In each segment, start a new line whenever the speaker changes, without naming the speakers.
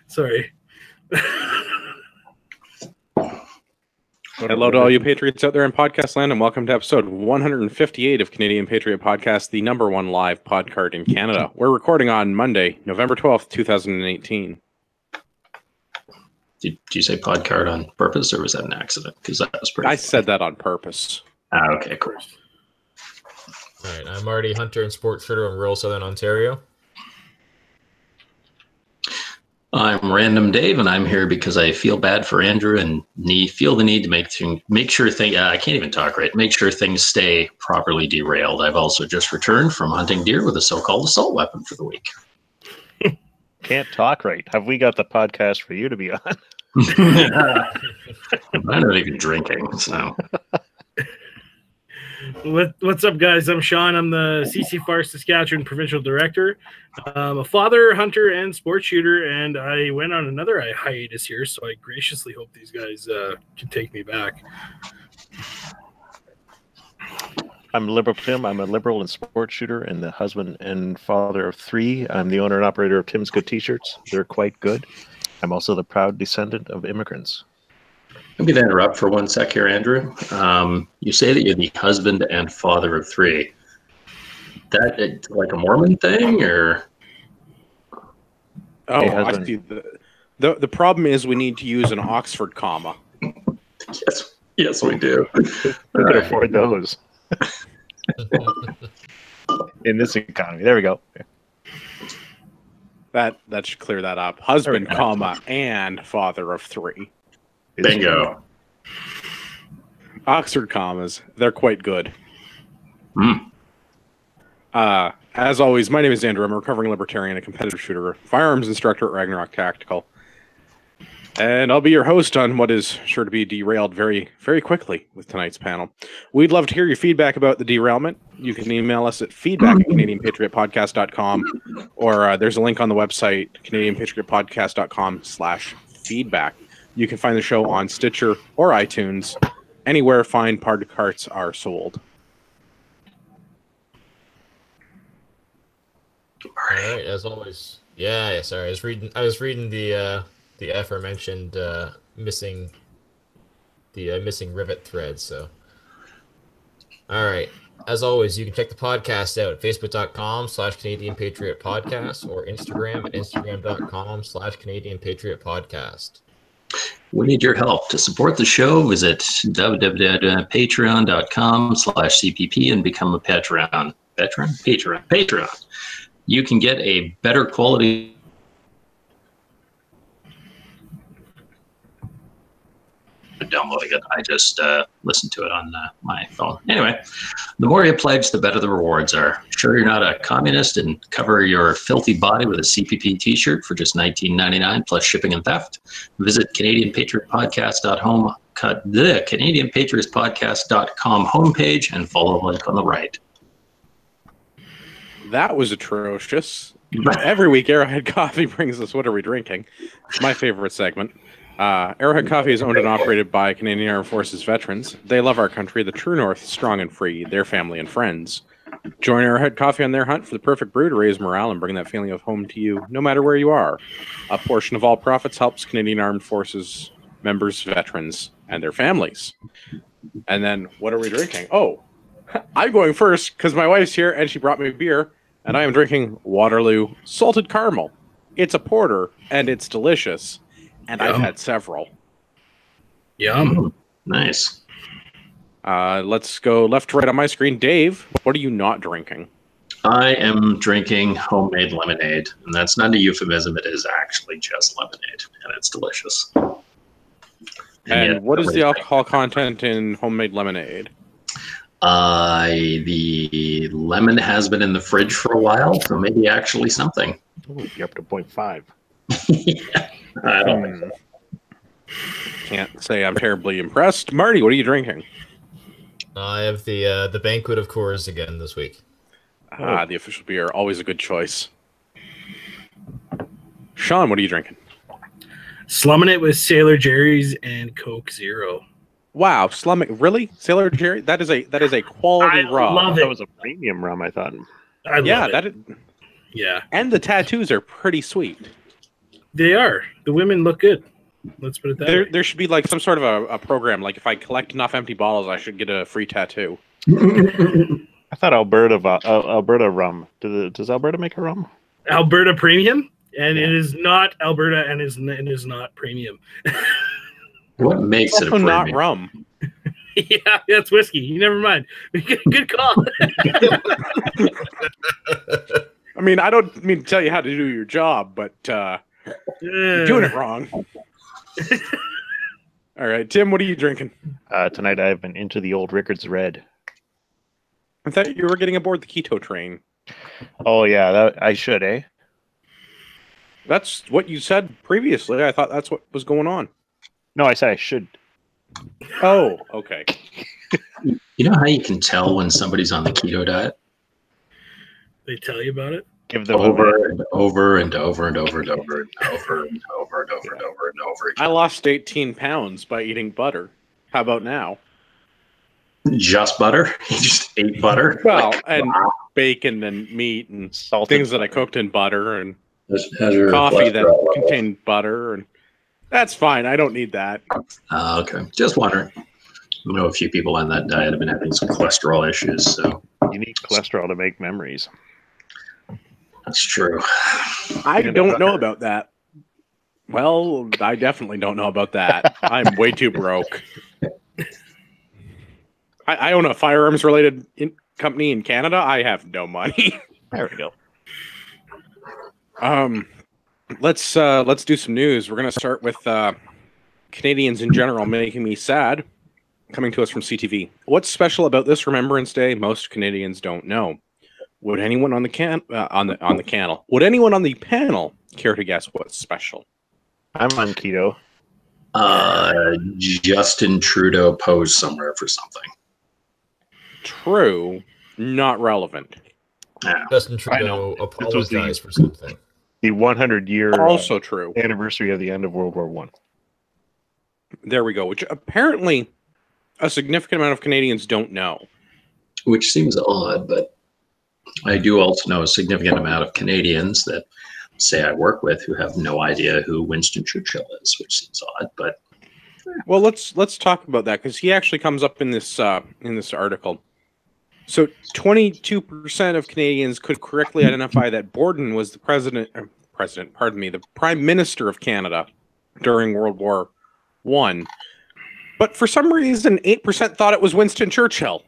Sorry.
Hello to all you Patriots out there in podcast land, and welcome to episode 158 of Canadian Patriot Podcast, the number one live podcast in Canada. We're recording on Monday, November 12th, 2018.
Did you say podcast on purpose, or was that an accident? Because that was pretty funny.
Said that on purpose.
Okay, cool.
All right, I'm Marty Hunter in Sports Shooter in rural Southern Ontario.
I'm Random Dave, and I'm here because I feel bad for Andrew and feel the need to make sure things. I can't even talk right. Make sure things stay properly derailed. I've also just returned from hunting deer with a so-called assault weapon for the week.
Can't talk right. Have we got the podcast for you to be on?
I'm not even drinking, so.
What's up, guys? I'm Sean. I'm the CC4 Saskatchewan Provincial Director. I'm a father, hunter, and sports shooter, and I went on another hiatus here, so I graciously hope these guys can take me back.
I'm Liberal Tim. I'm a liberal and sports shooter and the husband and father of three. I'm the owner and operator of Tim's Good T-shirts. They're quite good. I'm also the proud descendant of immigrants.
I'm going to interrupt for 1 sec here, Andrew. You say that you're the husband and father of three. That like a Mormon thing, or?
Oh, I see. The problem is we need to use an Oxford comma.
Yes, we do.
Who could afford those? In this economy. There we go.
That should clear that up. Husband, comma, and father of three.
Bingo.
Oxford commas. They're quite good.
Mm.
As always, my name is Andrew. I'm a recovering libertarian, a competitive shooter, firearms instructor at Ragnarok Tactical. And I'll be your host on what is sure to be derailed very, very quickly with tonight's panel. We'd love to hear your feedback about the derailment. You can email us at feedback@canadianpatriotpodcast.com, or there's a link on the website, canadianpatriotpodcast.com/feedback. You can find the show on Stitcher or iTunes, anywhere fine podcasts are sold.
All right, as always. Yeah. Sorry, I was reading the aforementioned missing rivet thread. So, all right. As always, you can check the podcast out at facebook.com/Canadian Patriot Podcast or Instagram at instagram.com/Canadian Patriot Podcast.
We need your help. To support the show, visit www.patreon.com/CPP and become a Patreon. Patreon. You can get a better quality. Downloading it. I just listened to it on my phone. Anyway, the more you pledge, the better the rewards are. Sure, you're not a communist and cover your filthy body with a CPP T-shirt for just $19.99 plus shipping and theft. Visit CanadianPatriotPodcast.com, the CanadianPatriotPodcast.com homepage, and follow the link on the right.
That was atrocious. Every week, Arrowhead Coffee brings us What Are We Drinking? My favorite segment. Arrowhead Coffee is owned and operated by Canadian Armed Forces veterans. They love our country, the true North, strong and free, their family and friends. Join Arrowhead Coffee on their hunt for the perfect brew to raise morale and bring that feeling of home to you, no matter where you are. A portion of all profits helps Canadian Armed Forces members, veterans, and their families. And then, what are we drinking? Oh, I'm going first because my wife's here and she brought me beer, and I am drinking Waterloo Salted Caramel. It's a porter, and it's delicious. And Yum. I've had several.
Yum.
Nice.
Let's go left to right on my screen. Dave, what are you not drinking?
I am drinking homemade lemonade. And that's not a euphemism. It is actually just lemonade. And it's delicious.
And what is the alcohol content in homemade lemonade?
The lemon has been in the fridge for a while. So maybe actually something.
Ooh, you're up to 0.5.
Yeah. I don't think so.
Can't say I'm terribly impressed. Marty, what are you drinking?
I have the Banquet of Coors again this week.
The official beer, always a good choice. Sean, what are you drinking?
Slumming it with Sailor Jerry's and Coke Zero.
Wow, slumming, really? Sailor Jerry? That is a quality rum.
Love it.
That was a premium rum, I thought.
I love it.
That is,
yeah.
And the tattoos are pretty sweet.
They are. The women look good. Let's put it that way.
There should be like some sort of a program. Like if I collect enough empty bottles, I should get a free tattoo.
I thought Alberta rum. Does Alberta make a rum?
Alberta Premium, and it is not Alberta, and it is not premium.
What makes it a
Also not
premium?
rum.
Yeah, that's whiskey. You never mind. Good call.
I mean, I don't mean to tell you how to do your job, but you're doing it wrong. All right, Tim, what are you drinking?
Tonight I've been into the old Rickards Red.
I thought you were getting aboard the keto train.
Oh yeah, I should, eh?
That's what you said previously. I thought that's what was going on.
No, I said I should.
Oh, okay.
You know how you can tell when somebody's on the keto diet?
They tell you about it.
Give them
Over and over and over and over and over and over and over and over and over and over
I
again.
lost 18 pounds by eating butter. How about now?
Just butter? You just ate butter?
Well, and bacon and meat and
salted
things that I cooked in butter and
How's your
coffee that
cholesterol level?
contained butter, and that's fine. I don't need that.
Okay, just wondering. I know a few people on that diet have been having some cholesterol issues, so
You need cholesterol to make memories.
that's true.
I don't know about that. Well, I definitely don't know about that. I'm way too broke. I own a firearms related company in Canada. I have no money.
There we go.
Let's do some news. We're gonna start with Canadians in general making me sad. Coming to us from CTV. What's special about this Remembrance Day? Most Canadians don't know. Would anyone on the panel? Would anyone on the panel care to guess what's special?
I'm on keto.
Justin Trudeau posed somewhere for something.
True, not relevant.
Yeah.
Justin Trudeau apologized for something.
The 100-year
Also true.
anniversary of the end of World War One.
There we go. Which apparently a significant amount of Canadians don't know.
Which seems odd, but I do also know a significant amount of Canadians that say I work with who have no idea who Winston Churchill is, which seems odd, but
Well, let's talk about that because he actually comes up in this article. So, 22% of Canadians could correctly identify that Borden was the the Prime Minister of Canada during World War I. But for some reason, 8% thought it was Winston Churchill.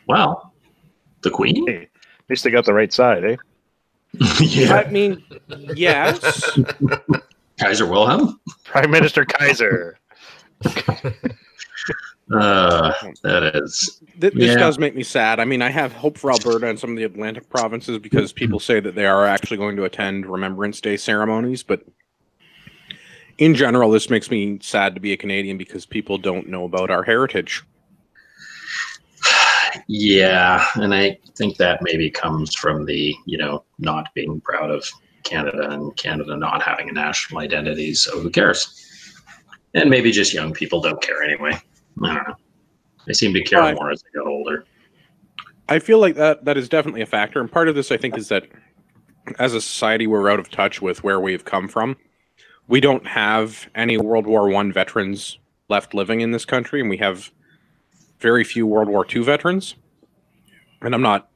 well, the Queen?
Hey, at least they got the right side, eh?
Yeah.
I mean, yes.
Kaiser Wilhelm?
Prime Minister Kaiser.
That is.
This
Yeah.
does make me sad. I mean, I have hope for Alberta and some of the Atlantic provinces because people say that they are actually going to attend Remembrance Day ceremonies. But in general, this makes me sad to be a Canadian because people don't know about our heritage.
Yeah, and I think that maybe comes from the, not being proud of Canada and Canada not having a national identity. So who cares? And maybe just young people don't care anyway. I don't know. They seem to care more as they get older.
I feel like that is definitely a factor. And part of this, I think, is that as a society, we're out of touch with where we've come from. We don't have any World War I veterans left living in this country, and we have very few World War II veterans. And I'm not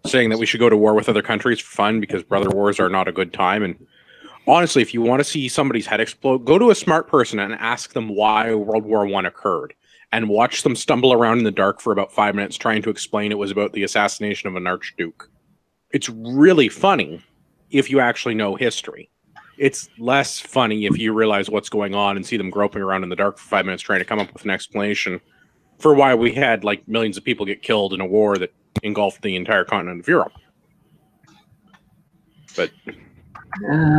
saying that we should go to war with other countries for fun because brother wars are not a good time. And honestly, if you want to see somebody's head explode, go to a smart person and ask them why World War I occurred and watch them stumble around in the dark for about 5 minutes trying to explain it was about the assassination of an archduke. It's really funny if you actually know history. It's less funny if you realize what's going on and see them groping around in the dark for 5 minutes trying to come up with an explanation for why we had like millions of people get killed in a war that engulfed the entire continent of Europe. But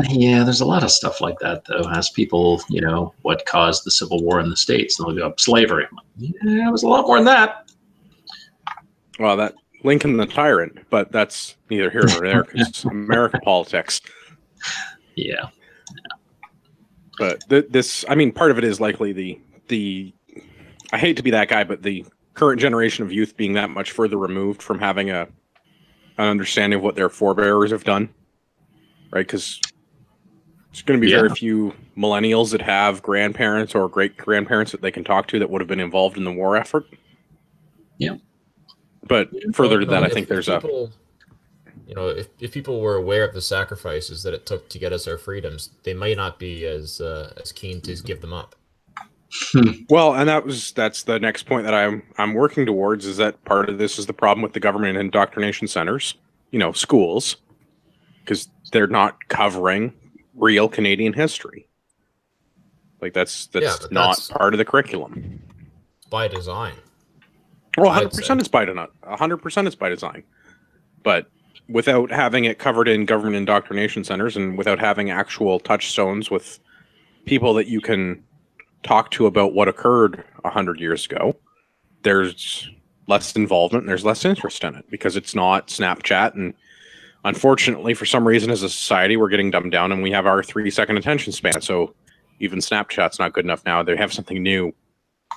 yeah, there's a lot of stuff like that, though. Ask people, what caused the Civil War in the States, and they'll go, slavery. I'm like, yeah, it was a lot more than that.
Well, that Lincoln the Tyrant, but that's neither here nor there because it's American politics.
Yeah.
But this, I mean, part of it is likely the I hate to be that guy, but the current generation of youth being that much further removed from having an understanding of what their forebears have done, right? Because There's going to be very few millennials that have grandparents or great-grandparents that they can talk to that would have been involved in the war effort.
Yeah.
But further to that, I think there's
people, if people were aware of the sacrifices that it took to get us our freedoms, they might not be as keen to give them up.
Well, and that's the next point that I'm working towards, is that part of this is the problem with the government indoctrination centers, schools, because they're not covering real Canadian history. Like that's not part of the curriculum.
By design.
Well, 100% is by design. 100% is by design. But without having it covered in government indoctrination centers and without having actual touchstones with people that you can talk to about what occurred 100 years ago, there's less involvement and there's less interest in it because it's not Snapchat. And unfortunately, for some reason, as a society, we're getting dumbed down and we have our 3-second attention span. So even Snapchat's not good enough now. They have something new.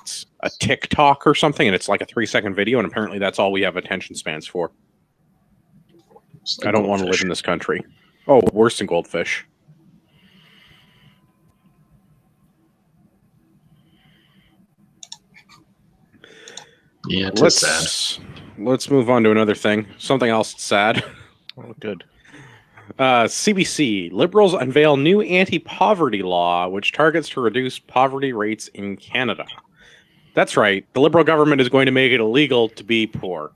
It's a TikTok or something, and it's like a 3-second video, and apparently that's all we have attention spans for. I don't want to live in this country. Oh, worse than goldfish.
Yeah,
let's move on to another thing. Something else sad.
Oh, good.
CBC, Liberals unveil new anti-poverty law which targets to reduce poverty rates in Canada. That's right. The Liberal government is going to make it illegal to be poor.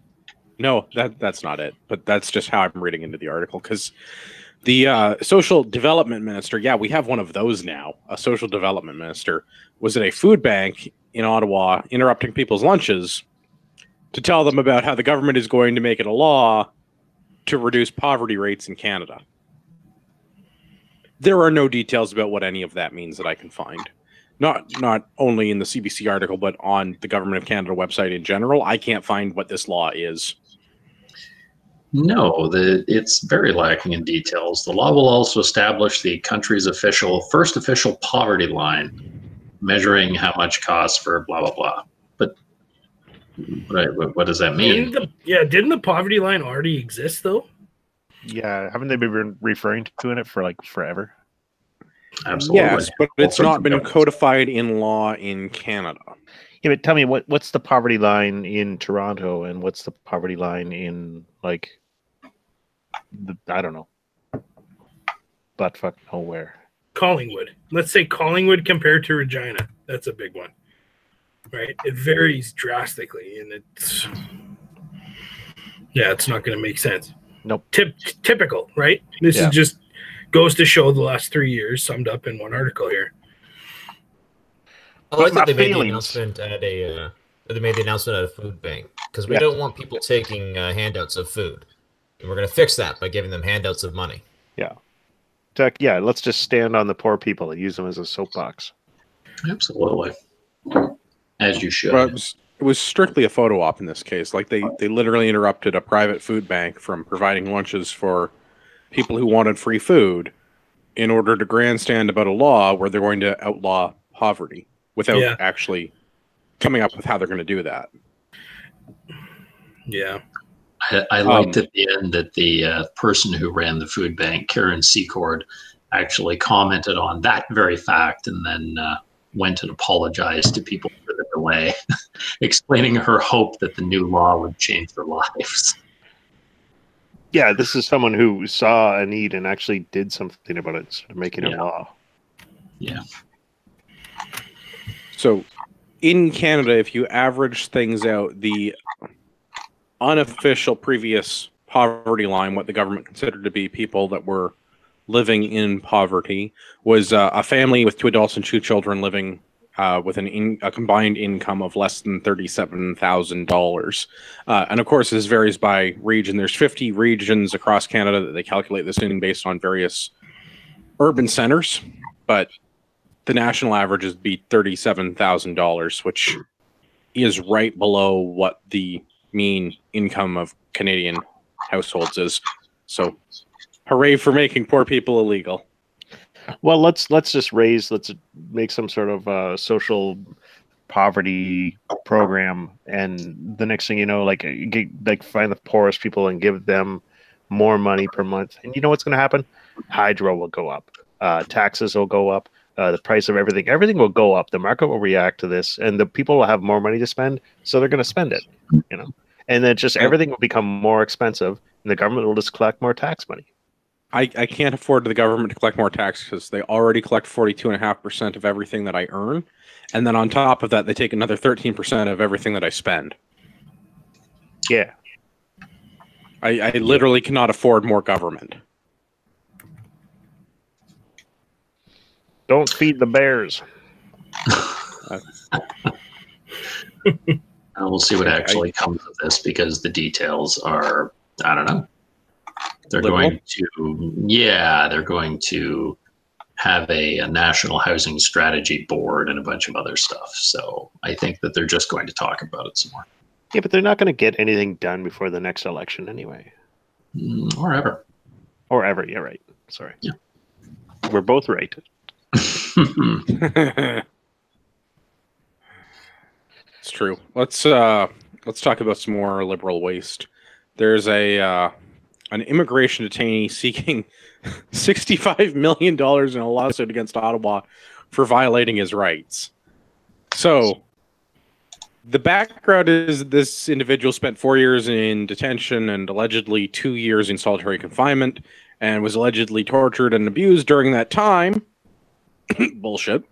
No, that's not it. But that's just how I'm reading into the article. Because the social development minister, we have one of those now. A social development minister was at a food bank in Ottawa interrupting people's lunches to tell them about how the government is going to make it a law to reduce poverty rates in Canada. There are no details about what any of that means that I can find. Not only in the CBC article, but on the Government of Canada website in general. I can't find what this law is.
No, it's very lacking in details. The law will also establish the country's first official poverty line, measuring how much costs for blah, blah, blah. But what does that mean?
Didn't the poverty line already exist, though?
Yeah, haven't they been referring to it for like forever?
Absolutely.
Yes, but it's not been codified in law in Canada.
Yeah, but tell me, what's the poverty line in Toronto, and what's the poverty line in, like, I don't know, buttfuck nowhere.
Collingwood. Let's say Collingwood compared to Regina. That's a big one, right? It varies drastically, and it's not going to make sense.
Nope.
Typical, right? This is just goes to show the last 3 years summed up in one article here.
I like that they made the announcement at a food bank, because we don't want people taking handouts of food, and we're going to fix that by giving them handouts of money.
Yeah. Let's just stand on the poor people and use them as a soapbox.
Absolutely. As you should.
Well, it was strictly a photo op in this case. Like they literally interrupted a private food bank from providing lunches for people who wanted free food in order to grandstand about a law where they're going to outlaw poverty without actually coming up with how they're going to do that.
Yeah.
I liked at the end that the person who ran the food bank, Karen Secord, actually commented on that very fact and then went and apologized to people for the delay, explaining her hope that the new law would change their lives.
Yeah, this is someone who saw a need and actually did something about it instead of making it law.
Yeah.
So in Canada, if you average things out, the unofficial previous poverty line, what the government considered to be people that were living in poverty, was a family with 2 adults and 2 children living with a combined income of less than $37,000. And of course, this varies by region. There's 50 regions across Canada that they calculate this in based on various urban centers, but the national average would be $37,000, which is right below what the mean income of Canadian households is. So hooray for making poor people illegal.
Well, let's make some sort of social poverty program, and the next thing you know, find the poorest people and give them more money per month. And you know what's going to happen? Hydro will go up. taxes will go up, the price of everything will go up. The market will react to this, and the people will have more money to spend, so they're going to spend it, and then just everything will become more expensive, and the government will just collect more tax money.
I can't afford the government to collect more tax because they already collect 42.5% of everything that I earn, and then on top of that, they take another 13% of everything that I spend.
Yeah.
I literally cannot afford more government.
Don't feed the bears.
We'll see what actually comes of this, because the details are, I don't know. They're going to have a national housing strategy board and a bunch of other stuff. So I think that they're just going to talk about it some more.
Yeah, but they're not going to get anything done before the next election anyway.
Or ever.
Or ever. Yeah, right. Sorry.
Yeah.
We're both right.
It's true. Let's talk about some more liberal waste. There's an immigration detainee seeking $65 million in a lawsuit against Ottawa for violating his rights. So the background is this individual spent 4 years in detention and allegedly 2 years in solitary confinement, and was allegedly tortured and abused during that time. Bullshit.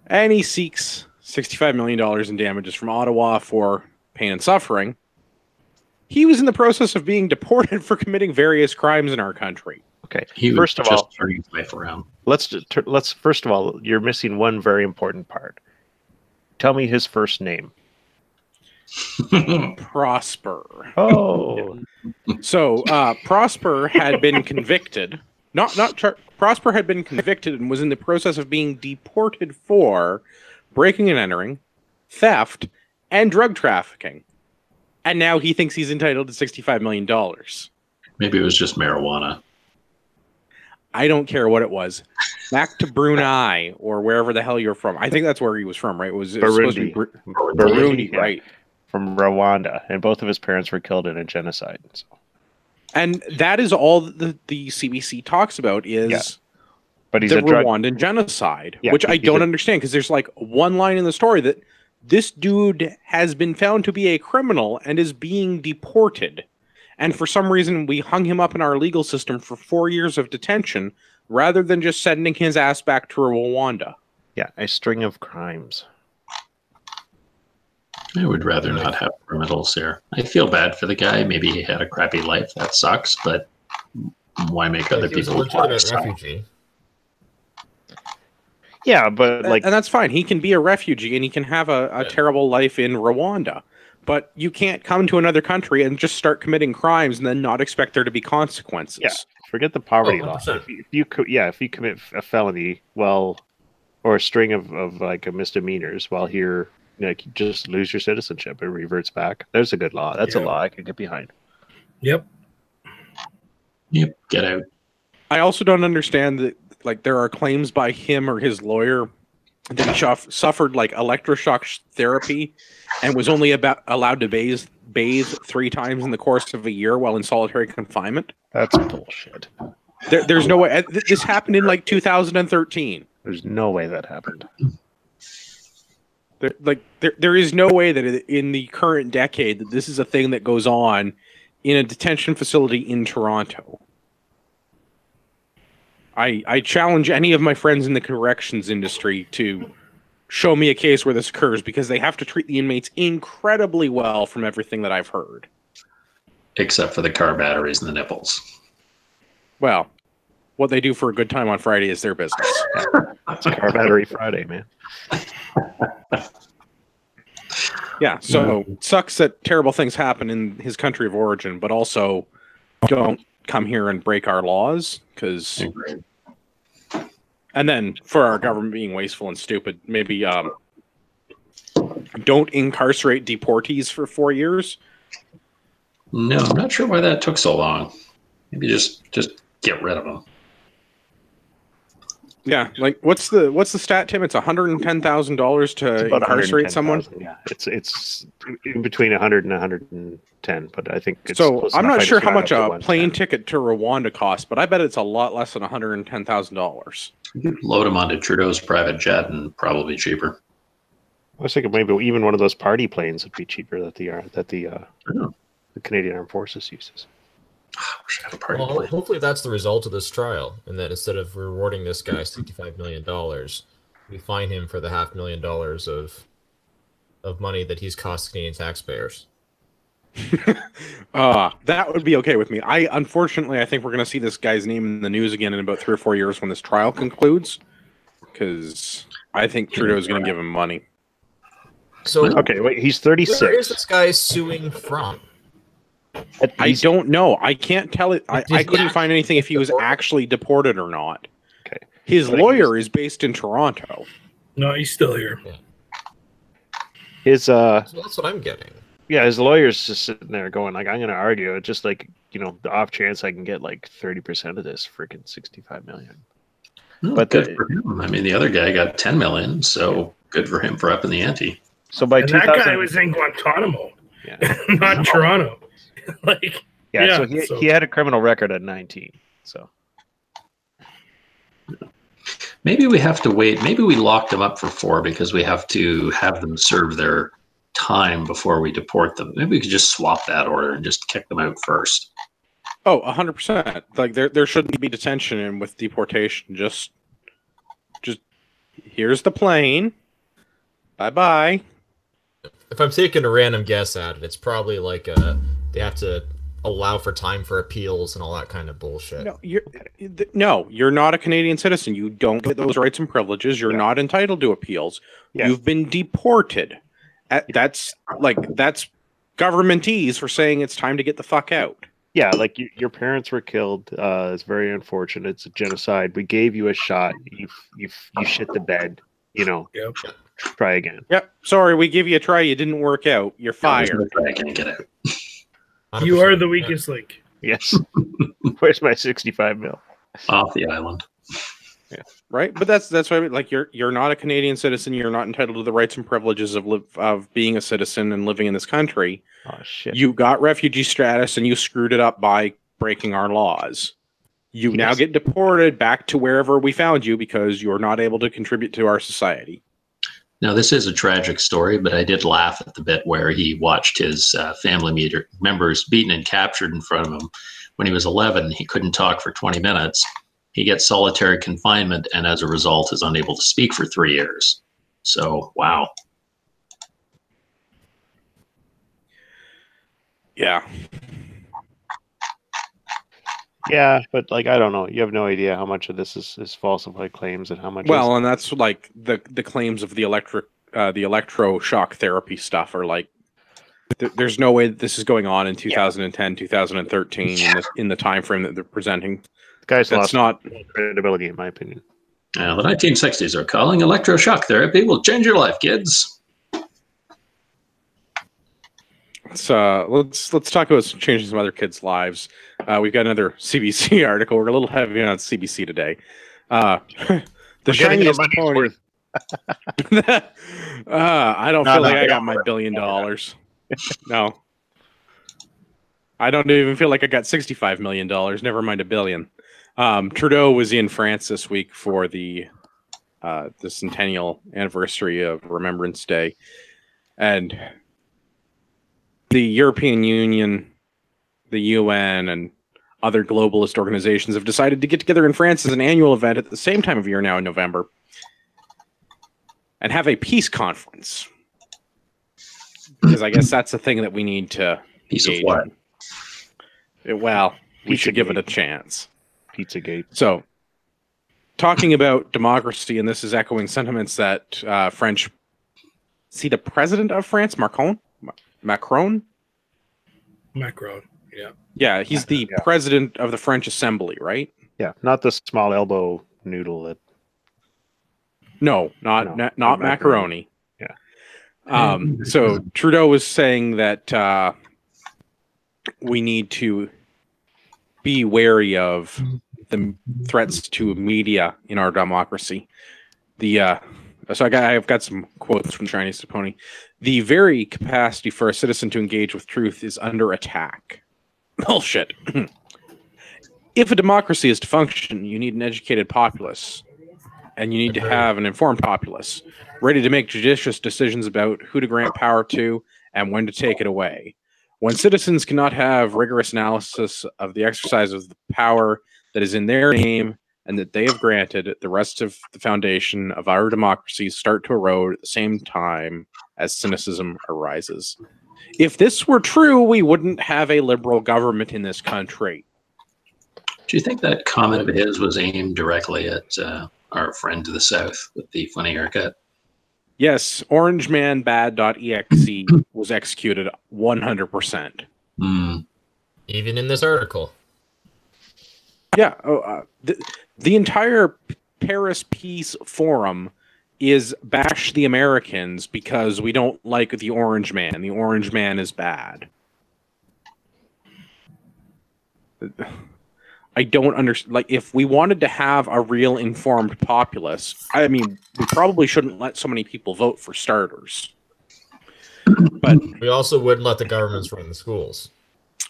And he seeks $65 million in damages from Ottawa for pain and suffering. He was in the process of being deported for committing various crimes in our country.
Okay.
First of all, turning his life around.
Let's first of all, you're missing one very important part. Tell me his first name.
Prosper.
Oh.
So Prosper had been convicted. Prosper had been convicted and was in the process of being deported for breaking and entering, theft, and drug trafficking. And now he thinks he's entitled to $65 million.
Maybe it was just marijuana.
I don't care what it was. Back to Brunei or wherever the hell you're from. I think that's where he was from, right? It was supposed to be Burundi,
yeah.
Right?
From Rwanda, and both of his parents were killed in a genocide. So.
And that is all the CBC talks about is
but he's
the
a drug
Rwandan genocide,
Yeah,
which I don't understand, because there's like one line in the story that this dude has been found to be a criminal and is being deported. And for some reason, we hung him up in our legal system for 4 years of detention rather than just sending his ass back to Rwanda.
Yeah, a string of crimes.
I would rather not have criminals here. I feel bad for the guy. Maybe he had a crappy life. That sucks, but why make other
He was a
people's
legitimate
lives suck?
refugee.
Yeah, but
And that's fine. He can be a refugee and he can have a terrible life in Rwanda. But you can't come to another country and just start committing crimes and then not expect there to be consequences.
Yeah, forget the poverty law.
100%.
If you commit a felony, or a string of like misdemeanors while here, you just lose your citizenship. It reverts back. There's a good law. That's a law I can get behind.
Yep.
Get out.
I also don't understand that, like, there are claims by him or his lawyer that he suffered like electroshock therapy and was only allowed to bathe 3 times in the course of a year while in solitary confinement.
That's bullshit.
There's no way. This happened in like 2013.
There's no way that happened.
There is no way that in the current decade that this is a thing that goes on in a detention facility in Toronto. I challenge any of my friends in the corrections industry to show me a case where this occurs, because they have to treat the inmates incredibly well from everything that I've heard.
Except for the car batteries and the nipples.
Well, what they do for a good time on Friday is their business.
It's Car Battery Friday, man.
Yeah, so it sucks that terrible things happen in his country of origin, but also don't come here and break our laws, because... And then, for our government being wasteful and stupid, maybe don't incarcerate deportees for 4 years.
No, I'm not sure why that took so long. Maybe just get rid of them.
Yeah, like what's the stat, Tim? It's $110,000 to
About
incarcerate someone.
110,000. Yeah, it's in between 100 and 110, but I think it's
So
close
I'm
enough.
not
I
sure
just
how
round
much
up to
a
110.
plane ticket to Rwanda costs, but I bet it's a lot less than $110,000.
You could load him onto Trudeau's private jet and probably cheaper.
I was thinking maybe even one of those party planes would be cheaper that
Oh.
the Canadian Armed Forces uses.
I wish I had a party
Well,
plane.
hopefully that's the result of this trial, and that instead of rewarding this guy $65 million, we fine him for the $500,000 of money that he's cost Canadian taxpayers.
That would be okay with me. Unfortunately, I think we're going to see this guy's name in the news again in about 3 or 4 years when this trial concludes, because I think Trudeau's going to give him money.
So
Okay, wait, he's
where is
36.
this guy suing from?
I don't know. I can't tell it. I couldn't find anything if he was actually deported or not.
Okay.
His lawyer is based in Toronto.
No, he's still here.
His
So that's what I'm getting.
yeah, his lawyer's just sitting there going like, I'm going to argue it, just like, the off chance I can get like 30% of this freaking 65 million.
No,
But
good for him. I mean, the other guy got 10 million, so good for him for upping the ante.
So by
And
2000,
that guy was in Guantanamo,
yeah,
not Toronto. Like,
so he had a criminal record at 19. So
Maybe we have to wait. Maybe we locked them up for 4 because we have to have them serve their time before we deport them. Maybe we could just swap that order and just kick them out first.
Oh, 100%. Like there shouldn't be detention in with deportation. Just here's the plane. Bye-bye.
If I'm taking a random guess at it, it's probably like they have to allow for time for appeals and all that kind of bullshit.
No, you're not a Canadian citizen. You don't get those rights and privileges. You're not entitled to appeals.
Yeah.
You've been deported. That's governmentese for saying it's time to get the fuck out.
yeah, like your parents were killed. It's very unfortunate. It's a genocide. We gave you a shot. You shit the bed.
Yep.
Try again.
Yep. Sorry, we give you a try. You didn't work out. You're fired.
I can't get out.
100%.
You are the weakest link.
Yes. Where's my 65 mil?
Off the island.
Right, but that's what I mean. Like you're not a Canadian citizen. You're not entitled to the rights and privileges of being a citizen and living in this country.
Oh shit.
You got refugee status and you screwed it up by breaking our laws. You now get deported back to wherever we found you because you're not able to contribute to our society.
Now, this is a tragic story, but I did laugh at the bit where he watched his family members beaten and captured in front of him. When he was 11, he couldn't talk for 20 minutes. He gets solitary confinement and as a result is unable to speak for 3 years. So, wow.
Yeah.
Yeah, but like I don't know. You have no idea how much of this is falsified claims and how much.
Well, and that's like the claims of the electroshock therapy stuff are like. There's no way that this is going on in 2010, 2013 in the time frame that they're presenting.
the guy's
That's
lost
not.
credibility, in my opinion.
Now, the 1960s are calling electroshock therapy will change your life, kids.
Let's talk about changing some other kids' lives. We've got another CBC article. We're a little heavy on CBC today. The shiniest pony. I don't feel like I got my $1 billion. No, I don't even feel like I got $65 million. Never mind $1 billion. Trudeau was in France this week for the centennial anniversary of Remembrance Day, and the European Union, the UN, and other globalist organizations have decided to get together in France as an annual event at the same time of year now in November and have a peace conference. Because I guess that's the thing that we need to
Piece of
engage
what?
in. Well, we should give it a
Pizzagate.
chance.
Pizzagate.
So, talking about democracy, and this is echoing sentiments that French... See, the president of France, Macron?
Yeah.
Yeah, he's the president of the French Assembly, right?
Yeah, not the small elbow noodle that.
No, not macaroni.
Yeah.
So Trudeau was saying that we need to be wary of the threats to media in our democracy. I've got some quotes from Chinese Pony. The very capacity for a citizen to engage with truth is under attack. Bullshit. If a democracy is to function, you need an educated populace, and you need to have an informed populace ready to make judicious decisions about who to grant power to and when to take it away. When citizens cannot have rigorous analysis of the exercise of the power that is in their name and that they have granted, the rest of the foundation of our democracies start to erode at the same time as cynicism arises. If this were true, we wouldn't have a liberal government in this country.
Do you think that comment of his was aimed directly at our friend to the south with the funny haircut?
Yes, orangemanbad.exe was executed 100%.
Even in this article.
Yeah, the entire Paris Peace Forum is bash the Americans because we don't like the Orange Man. The Orange Man is bad. I don't understand. Like, if we wanted to have a real informed populace, I mean, we probably shouldn't let so many people vote for starters. But
we also wouldn't let the governments run the schools.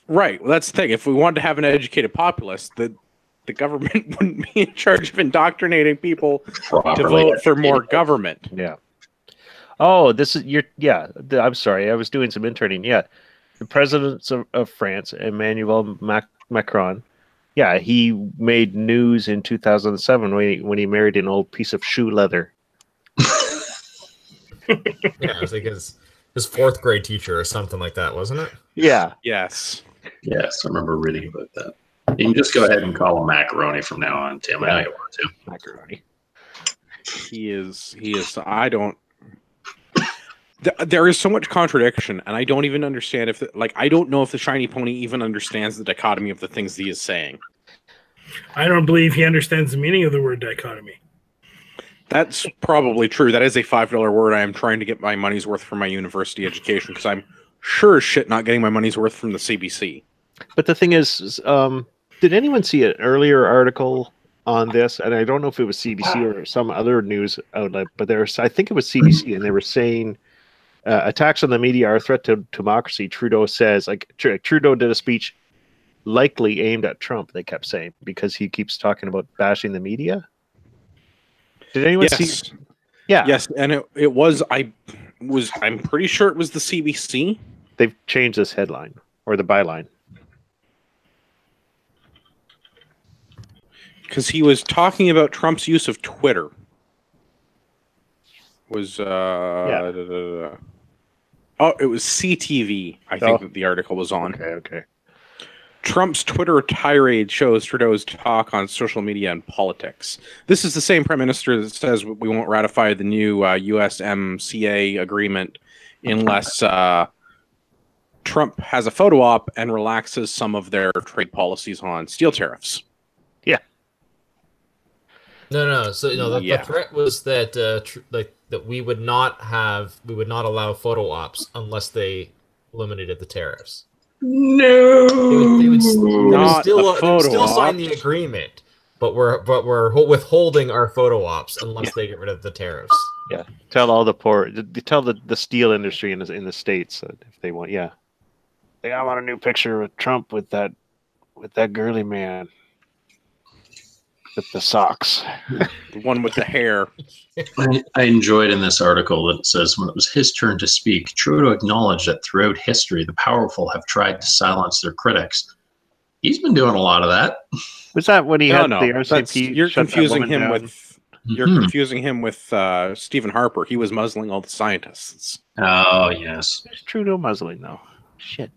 Right. Well, that's the thing. If we wanted to have an educated populace, the government wouldn't be in charge of indoctrinating people to vote for more government.
Yeah. Oh, this is I'm sorry. I was doing some interning. Yeah. The presidents of France, Emmanuel Macron. Yeah, he made news in 2007 when he married an old piece of shoe leather.
Yeah, I was like his fourth grade teacher or something like that, wasn't it?
Yeah.
Yes.
Yes, I remember reading about that. You can just go ahead and call him macaroni from now on, Tim. I know you want to.
Macaroni.
He is. I don't. There is so much contradiction, and I don't even understand I don't know if the shiny pony even understands the dichotomy of the things he is saying.
I don't believe he understands the meaning of the word dichotomy.
That's probably true. That is a $5 word. I am trying to get my money's worth from my university education because I'm sure as shit not getting my money's worth from the CBC.
But the thing is, did anyone see an earlier article on this? And I don't know if it was CBC or some other news outlet, but I think it was CBC, and they were saying attacks on the media are a threat to democracy. Trudeau says, Trudeau did a speech likely aimed at Trump, they kept saying, because he keeps talking about bashing the media. Did anyone see? Yeah.
Yes, and I'm pretty sure it was the CBC.
They've changed this headline or the byline.
Because he was talking about Trump's use of Twitter. It was CTV, I think that the article was on.
Okay.
Trump's Twitter tirade shows Trudeau's talk on social media and politics. This is the same prime minister that says we won't ratify the new USMCA agreement unless Trump has a photo op and relaxes some of their trade policies on steel tariffs.
Yeah.
No. So the threat was that that we would not allow photo ops unless they eliminated the tariffs.
No,
they would still sign the agreement, but we're withholding our photo ops unless they get rid of the tariffs.
Yeah, tell the steel industry in the States that if they want, I want a new picture of Trump with that girly man with the socks,
the one with the hair.
I enjoyed in this article that says when it was his turn to speak, Trudeau acknowledged that throughout history, the powerful have tried to silence their critics. He's been doing a lot of that.
Was that when he had the RCMP?
You're confusing him with. You're confusing him with Stephen Harper. He was muzzling all the scientists.
Oh yes,
there's Trudeau muzzling though. Shit.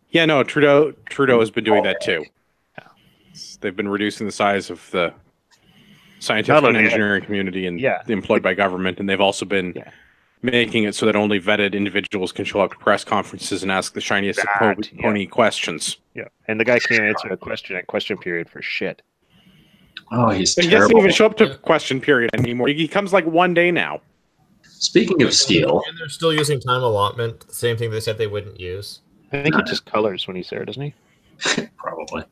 Yeah, no, Trudeau has been doing that too. They've been reducing the size of the scientific and engineering community and employed by government, and they've also been making it so that only vetted individuals can show up to press conferences and ask the shiniest pony questions.
Yeah, and the guy can't answer a question at question period for shit.
Oh, he's
terrible.
He
doesn't even show up to question period anymore. He comes like one day now.
Speaking of steel,
and they're still using time allotment, the same thing they said they wouldn't use.
I think he just colors when he's there, doesn't he?
Probably.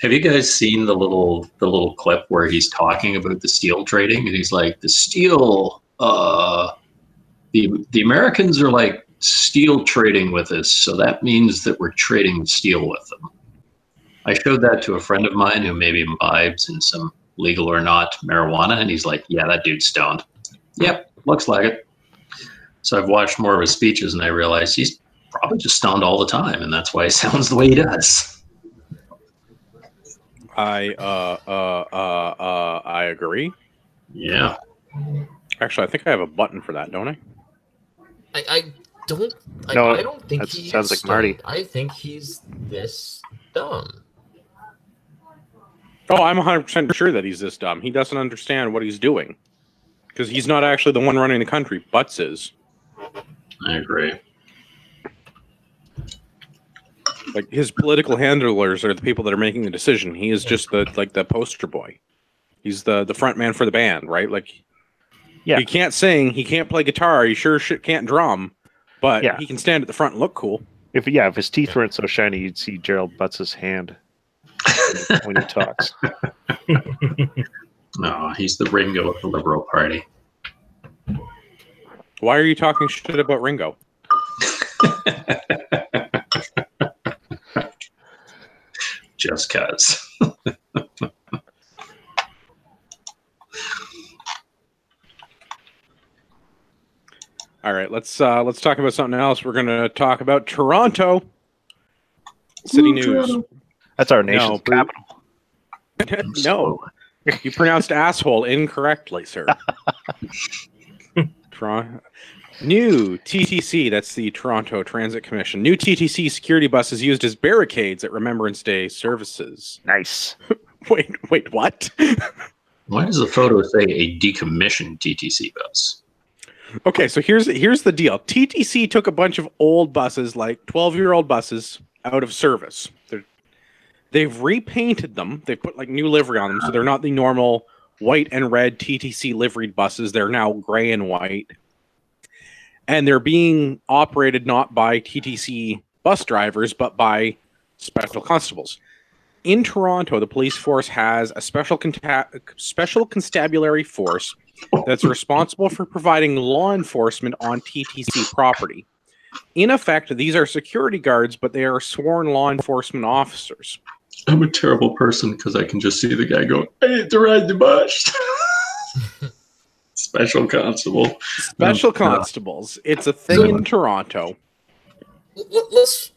Have you guys seen the little clip where he's talking about the steel trading, and he's like, the steel, the Americans are like steel trading with us, so that means that we're trading steel with them. I showed that to a friend of mine who maybe imbibes in some legal or not marijuana, and he's like, yeah, that dude's stoned. Yep, looks like it. So I've watched more of his speeches, and I realized he's probably just stoned all the time, and that's why he sounds the way he does.
I agree.
Yeah.
Actually, I think I have a button for that, don't I?
I don't.
No,
I don't think
that
he
sounds like Marty.
I think he's this dumb.
Oh, I'm 100% sure that he's this dumb. He doesn't understand what he's doing. Because he's not actually the one running the country. Butts is.
I agree.
Like, his political handlers are the people that are making the decision. He is just the poster boy. He's the front man for the band, right? Like,
Yeah.
he can't sing, he can't play guitar, he sure shit can't drum, but
Yeah.
he can stand at the front and look cool.
If his teeth weren't so shiny, you'd see Gerald Butts' hand when he talks.
No, he's the Ringo of the Liberal Party.
Why are you talking shit about Ringo?
Just cuz.
All right, let's talk about something else. We're gonna talk about Toronto City News.
That's our nation's capital.
No, you pronounced asshole incorrectly, sir. Toronto. New TTC, that's the Toronto Transit Commission. New TTC security buses used as barricades at Remembrance Day services.
Nice.
Wait, what?
Why does the photo say a decommissioned TTC bus?
Okay, so here's the deal. TTC took a bunch of old buses, like 12-year-old buses, out of service. They've repainted them. They put like new livery on them, so they're not the normal white and red TTC liveried buses. They're now gray and white. And they're being operated not by TTC bus drivers, but by special constables. In Toronto, the police force has a special constabulary force that's responsible for providing law enforcement on TTC property. In effect, these are security guards, but they are sworn law enforcement officers.
I'm a terrible person because I can just see the guy going, I need to ride the bus. Special constable.
Special constables. It's a thing in Toronto.
Let's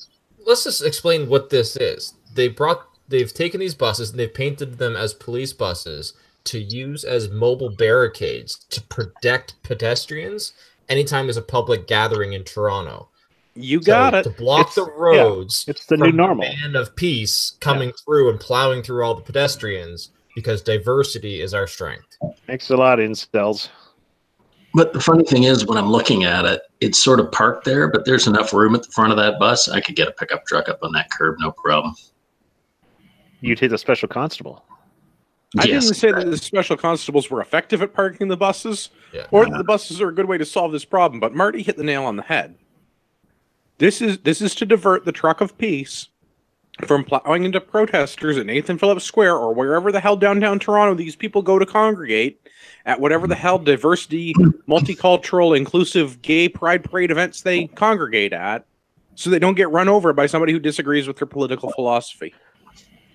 just explain what this is. They've taken these buses and they've painted them as police buses to use as mobile barricades to protect pedestrians anytime there's a public gathering in Toronto.
You got it.
To block the roads.
It's the new normal.
A band of peace coming through and plowing through all the pedestrians because diversity is our strength.
Thanks a lot, incels.
But the funny thing is, when I'm looking at it, it's sort of parked there, but there's enough room at the front of that bus. I could get a pickup truck up on that curb, no problem.
You'd hit a special constable.
I didn't say that the special constables were effective at parking the buses, or that the buses are a good way to solve this problem, but Marty hit the nail on the head. This is to divert the truck of peace from plowing into protesters at Nathan Phillips Square or wherever the hell downtown Toronto these people go to congregate at whatever the hell diversity, multicultural, inclusive gay pride parade events they congregate at, so they don't get run over by somebody who disagrees with their political philosophy.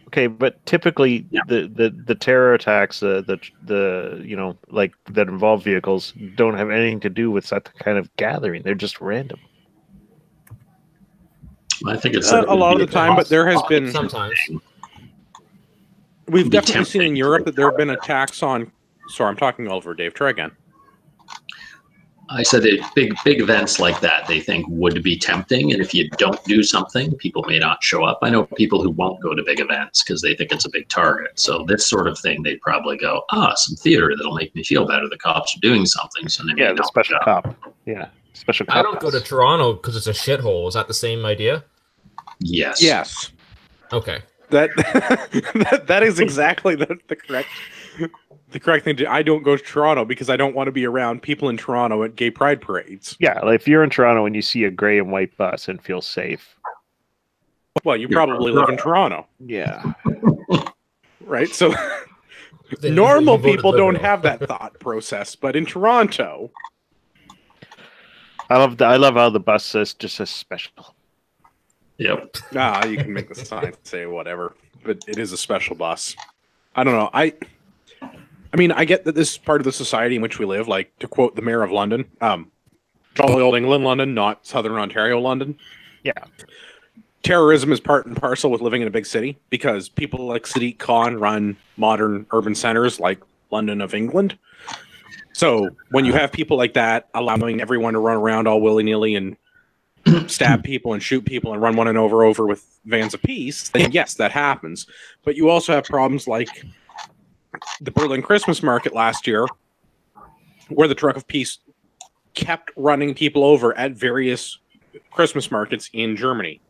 Okay, but typically the terror attacks, the like that involve vehicles don't have anything to do with that kind of gathering. They're just random.
I think it's
a lot of the time, but there has been
sometimes.
We've definitely seen in Europe that there have been attacks on. Sorry, I'm talking over Dave. Try again.
I said that big events like that they think would be tempting, and if you don't do something, people may not show up. I know people who won't go to big events because they think it's a big target. So this sort of thing, they'd probably go, some theater that'll make me feel better. The cops are doing something, so they may
the special cop. Yeah, special cop.
I don't go to Toronto because it's a shithole. Is that the same idea?
Yes.
Yes.
Okay.
That is exactly the correct thing to do. I don't go to Toronto because I don't want to be around people in Toronto at gay pride parades.
Yeah, like if you're in Toronto and you see a gray and white bus and feel safe,
Well, you probably live in Toronto,
Yeah.
right? So
Then
normal
you voted
people don't
Liberal.
have that thought process, but in Toronto,
I love how the bus just says special.
Yep.
you can make the sign say whatever, but it is a special bus. I don't know. I mean, I get that this is part of the society in which we live. Like, to quote the mayor of London, jolly old England, London, not Southern Ontario, London.
Yeah.
Terrorism is part and parcel with living in a big city because people like Sadiq Khan run modern urban centers like London of England. So when you have people like that allowing everyone to run around all willy-nilly and stab people and shoot people and run one and over with vans of peace, then yes, that happens. But you also have problems like the Berlin Christmas market last year, where the Truck of Peace kept running people over at various Christmas markets in Germany.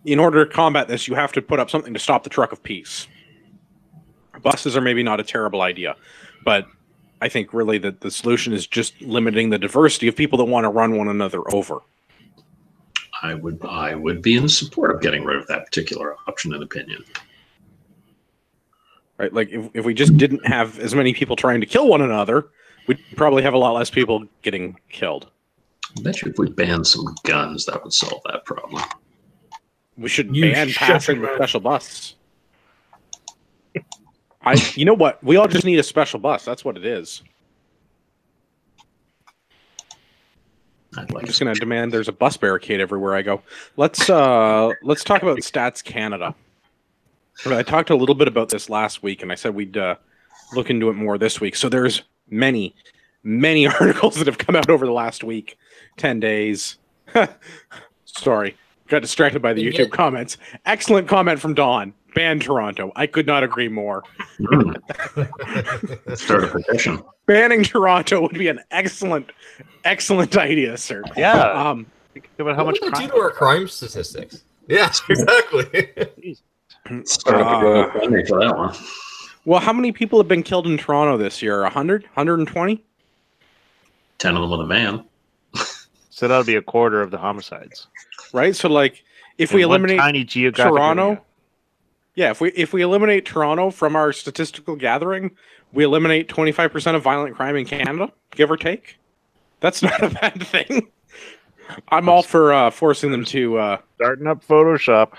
In order to combat this, you have to put up something to stop the Truck of Peace. Buses are maybe not a terrible idea, but I think really that the solution is just limiting the diversity of people that want to run one another over.
I would be in support of getting rid of that particular option and opinion.
Right? Like if we just didn't have as many people trying to kill one another, we'd probably have a lot less people getting killed.
I bet you if we banned some guns, that would solve that problem.
We should
You
ban
shut
passing
your
the
mouth.
special bus. You know what? We all just need a special bus. That's what it is.
I'd like
I'm just
to
going to demand there's a bus barricade everywhere I go. Let's talk about Stats Canada. I talked a little bit about this last week, and I said we'd look into it more this week. So there's many articles that have come out over the last week, 10 days. Sorry, got distracted by the YouTube comments. Excellent comment from Dawn. Ban Toronto. I could not agree more.
start a petition.
Banning Toronto would be an excellent idea, sir.
Yeah. Think about how much
What would it do
crime.
to our crime statistics? Yeah, exactly.
Start up a GoFundMe for that one.
Well, how many people have been killed in Toronto this year? 100? 120?
10 of them with a van.
So that'll be a quarter of the homicides.
Right? So, like, if we
In one
eliminate
tiny geographic
Toronto,
area.
yeah, if we eliminate Toronto from our statistical gathering, we eliminate 25% of violent crime in Canada, give or take. That's not a bad thing. I'm all for forcing them to.
Starting up Photoshop.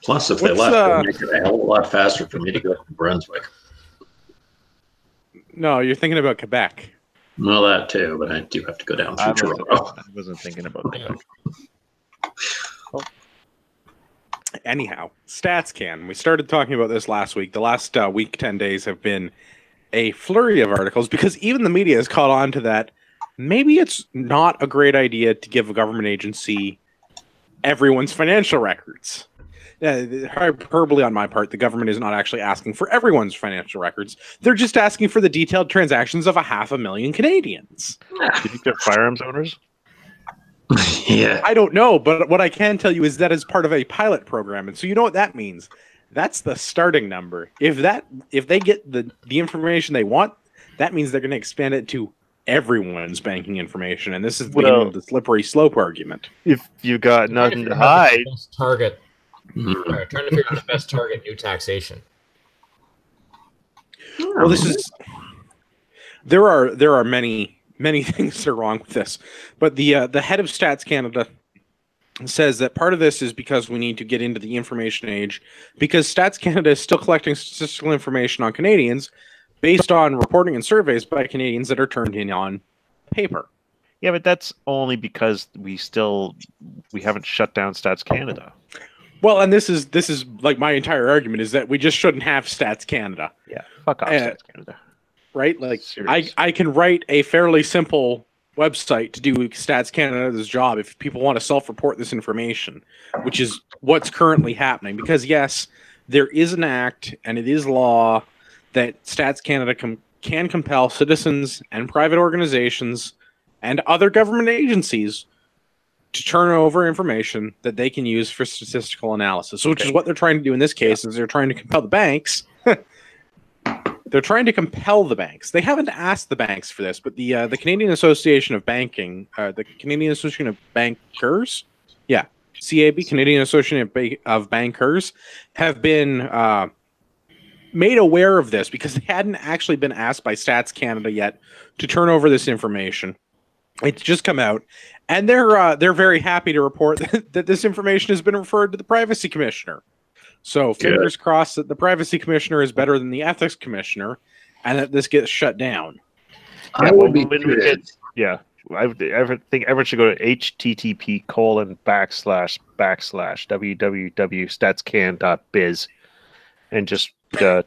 Plus, if they
What's,
left, it would make it a hell of a lot faster for me to go to Brunswick.
No, you're thinking about Quebec.
Well, that too, but I do have to go down
I
through Toronto.
wasn't thinking about that.
Anyhow, StatsCan. We started talking about this last week. The last week, 10 days have been a flurry of articles because even the media has caught on to that. Maybe it's not a great idea to give a government agency everyone's financial records. Hyperbole on my part, the government is not actually asking for everyone's financial records. They're just asking for the detailed transactions of 500,000 Canadians.
Do you think they're firearms owners?
Yeah.
I don't know, but what I can tell you is that is part of a pilot program. And so you know what that means. That's the starting number. If they get the information they want, that means they're going to expand it to everyone's banking information. And this is the beginning of the slippery slope argument.
If you got nothing to
Trying figure out
hide,
the best target.
Mhm.
Right, trying to figure out the best target new taxation.
Well, there are many things that are wrong with this, but the head of Stats Canada says that part of this is because we need to get into the information age, because Stats Canada is still collecting statistical information on Canadians based on reporting and surveys by Canadians that are turned in on paper.
yeah, but that's only because we haven't shut down Stats Canada.
Well, and this is like my entire argument is that we just shouldn't have Stats Canada.
Yeah, fuck off, Stats Canada.
Right? Like
Serious.
I can write a fairly simple website to do Stats Canada's job if people want to self-report this information, which is what's currently happening. Because yes, there is an act and it is law that Stats Canada can compel citizens and private organizations and other government agencies to turn over information that they can use for statistical analysis, which is what they're trying to do in this case. Is they're trying to compel the banks. They're trying to compel the banks. They haven't asked the banks for this, but the Canadian Association of Banking, the Canadian Association of Bankers, CAB, Canadian Association of Bankers, have been made aware of this because they hadn't actually been asked by Stats Canada yet to turn over this information. It's just come out, and they're very happy to report that this information has been referred to the Privacy Commissioner. So fingers crossed that the Privacy Commissioner is better than the Ethics Commissioner, and that this gets shut down.
I would be
yeah. I think everyone should go to http://www.statscan.biz and just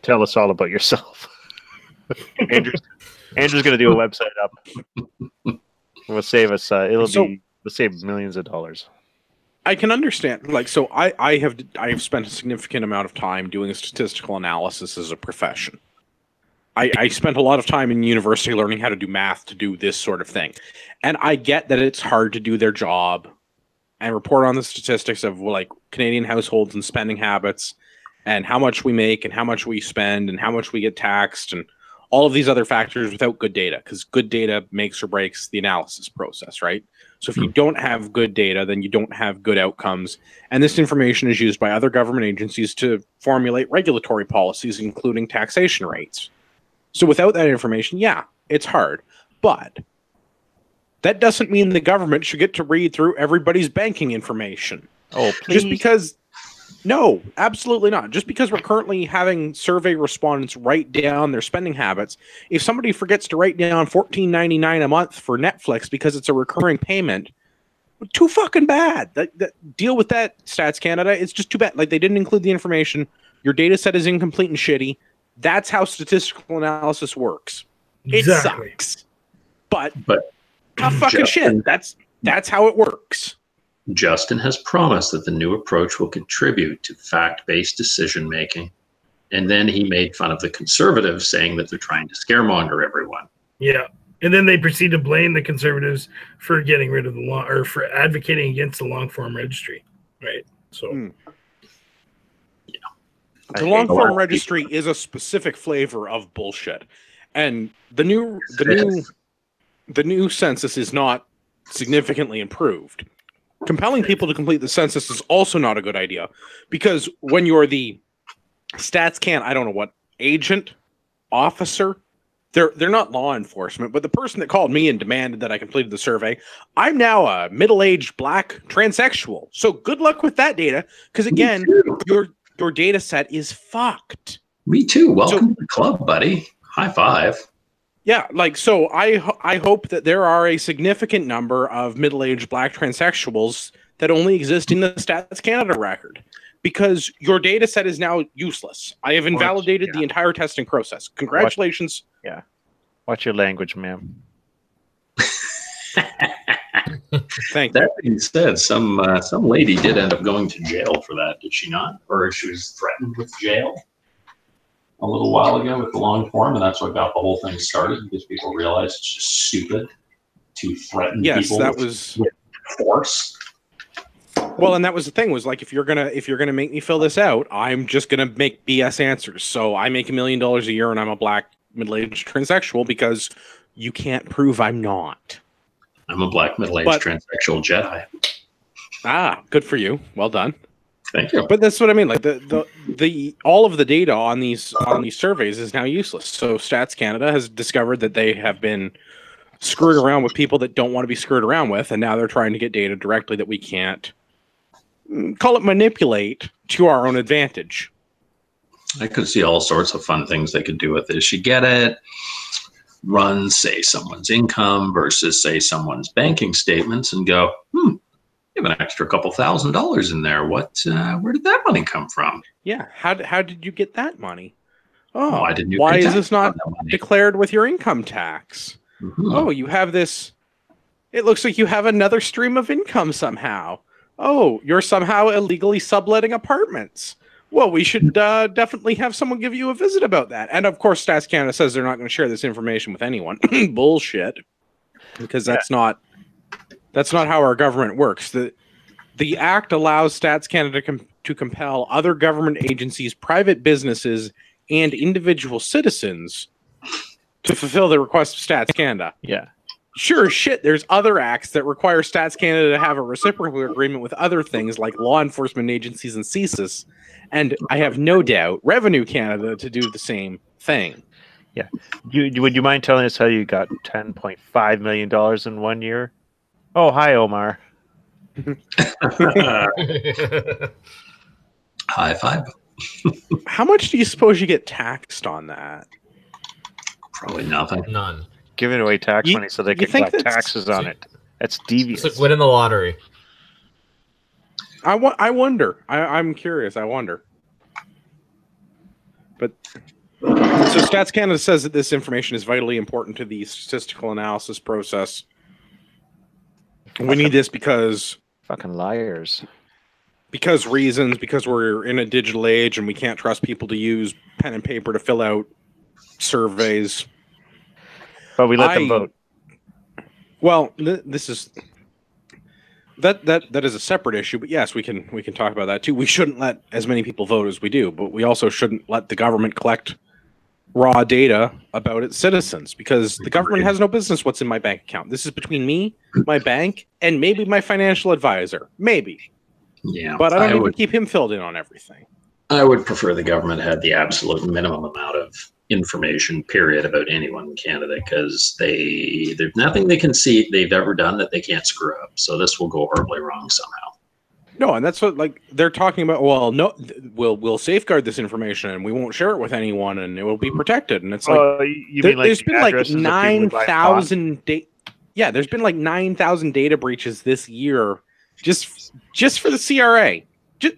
tell us all about yourself. Andrew's going to do a website up. We'll save us. We'll save millions of dollars.
I can understand. Like, so I have spent a significant amount of time doing statistical analysis as a profession. I spent a lot of time in university learning how to do math to do this sort of thing. And I get that it's hard to do their job and report on the statistics of like Canadian households and spending habits and how much we make and how much we spend and how much we get taxed and all of these other factors without good data, because good data makes or breaks the analysis process, right? So if you don't have good data, then you don't have good outcomes. And this information is used by other government agencies to formulate regulatory policies, including taxation rates. So without that information, yeah, it's hard. But that doesn't mean the government should get to read through everybody's banking information.
Oh, please.
Just because... No, absolutely not. Just because we're currently having survey respondents write down their spending habits, if somebody forgets to write down $14.99 a month for Netflix because it's a recurring payment, too fucking bad. Deal with that, Stats Canada. It's just too bad. Like, they didn't include the information. Your data set is incomplete and shitty. That's how statistical analysis works.
Exactly.
It sucks. But
Justin,
fucking shit. That's how it works.
Justin has promised that the new approach will contribute to fact-based decision-making. And then he made fun of the conservatives, saying that they're trying to scaremonger everyone.
Yeah. And then they proceed to blame the conservatives for getting rid of the law or for advocating against the long-form registry. Right. So...
The long-form registry is a specific flavor of bullshit, and the new census is not significantly improved. Compelling people to complete the census is also not a good idea, because when you're the I don't know what agent, officer, they're not law enforcement, but the person that called me and demanded that I completed the survey, I'm now a middle-aged black transsexual. So good luck with that data, because again, your data set is fucked.
Me too. Welcome to the club, buddy. High five.
Yeah, like, so I hope that there are a significant number of middle-aged black transsexuals that only exist in the Stats Canada record, because your data set is now useless. I have invalidated the entire testing process. Congratulations.
Watch your language, ma'am.
Thank you.
That being said, some lady did end up going to jail for that, did she not? Or she was threatened with jail a little while ago with the long form, and that's what got the whole thing started, because people realized it's just stupid to threaten people with force.
Well, and that was the thing, was like, if you're gonna make me fill this out, I'm just gonna make BS answers. So I make $1 million a year and I'm a black middle-aged transsexual because you can't prove I'm not.
I'm a black middle-aged transsexual Jedi.
Ah, good for you. Well done.
Thank you.
But that's what I mean. Like the all of the data on these surveys is now useless. So Stats Canada has discovered that they have been screwed around with people that don't want to be screwed around with, and now they're trying to get data directly that we can't call it manipulate to our own advantage.
I could see all sorts of fun things they could do with this. You get it? Run, say, someone's income versus, say, someone's banking statements and go, you have an extra couple $1,000s in there. Where did that money come from?
Yeah. How did you get that money?
Oh,
why is this not declared with your income tax? Mm-hmm. Oh, you have this. It looks like you have another stream of income somehow. Oh, you're somehow illegally subletting apartments. Well, we should definitely have someone give you a visit about that. And of course, Stats Canada says they're not going to share this information with anyone. Bullshit. Because that's not how our government works. The act allows Stats Canada to compel other government agencies, private businesses, and individual citizens to fulfill the request of Stats Canada.
Yeah.
sure as shit, there's other acts that require Stats Canada to have a reciprocal agreement with other things like law enforcement agencies and CSIS, and I have no doubt Revenue Canada to do the same thing.
Yeah. Would you mind telling us how you got $10.5 million in 1 year? Oh, hi, Omar.
High five.
How much do you suppose you get taxed on that?
Probably nothing.
None.
Giving away tax
You-
money so they
you
can
think
collect
that's-
taxes on it. That's
It's
devious.
like winning the lottery.
I wonder. I'm curious. I wonder. But so Stats Canada says that this information is vitally important to the statistical analysis process. We need this because
Fucking liars.
reasons, because we're in a digital age and we can't trust people to use pen and paper to fill out surveys.
But we let them vote.
Well, this is that is a separate issue, but yes, we can talk about that too. We shouldn't let as many people vote as we do, but we also shouldn't let the government collect raw data about its citizens, because the government has no business what's in my bank account. This is between me, my bank, and maybe my financial advisor. Maybe.
Yeah.
But I don't even keep him filled in on everything.
I would prefer the government had the absolute minimum amount of information, period, about anyone in Canada, because there's nothing they can see they've ever done that they can't screw up. So this will go horribly wrong somehow.
No, and that's what they're talking about. Well, no, we'll safeguard this information and we won't share it with anyone, and it will be protected. And it's like
You mean like
there's been like
addresses of people who buy pot?
9,000 yeah, there's been like 9,000 data breaches this year, just for the CRA,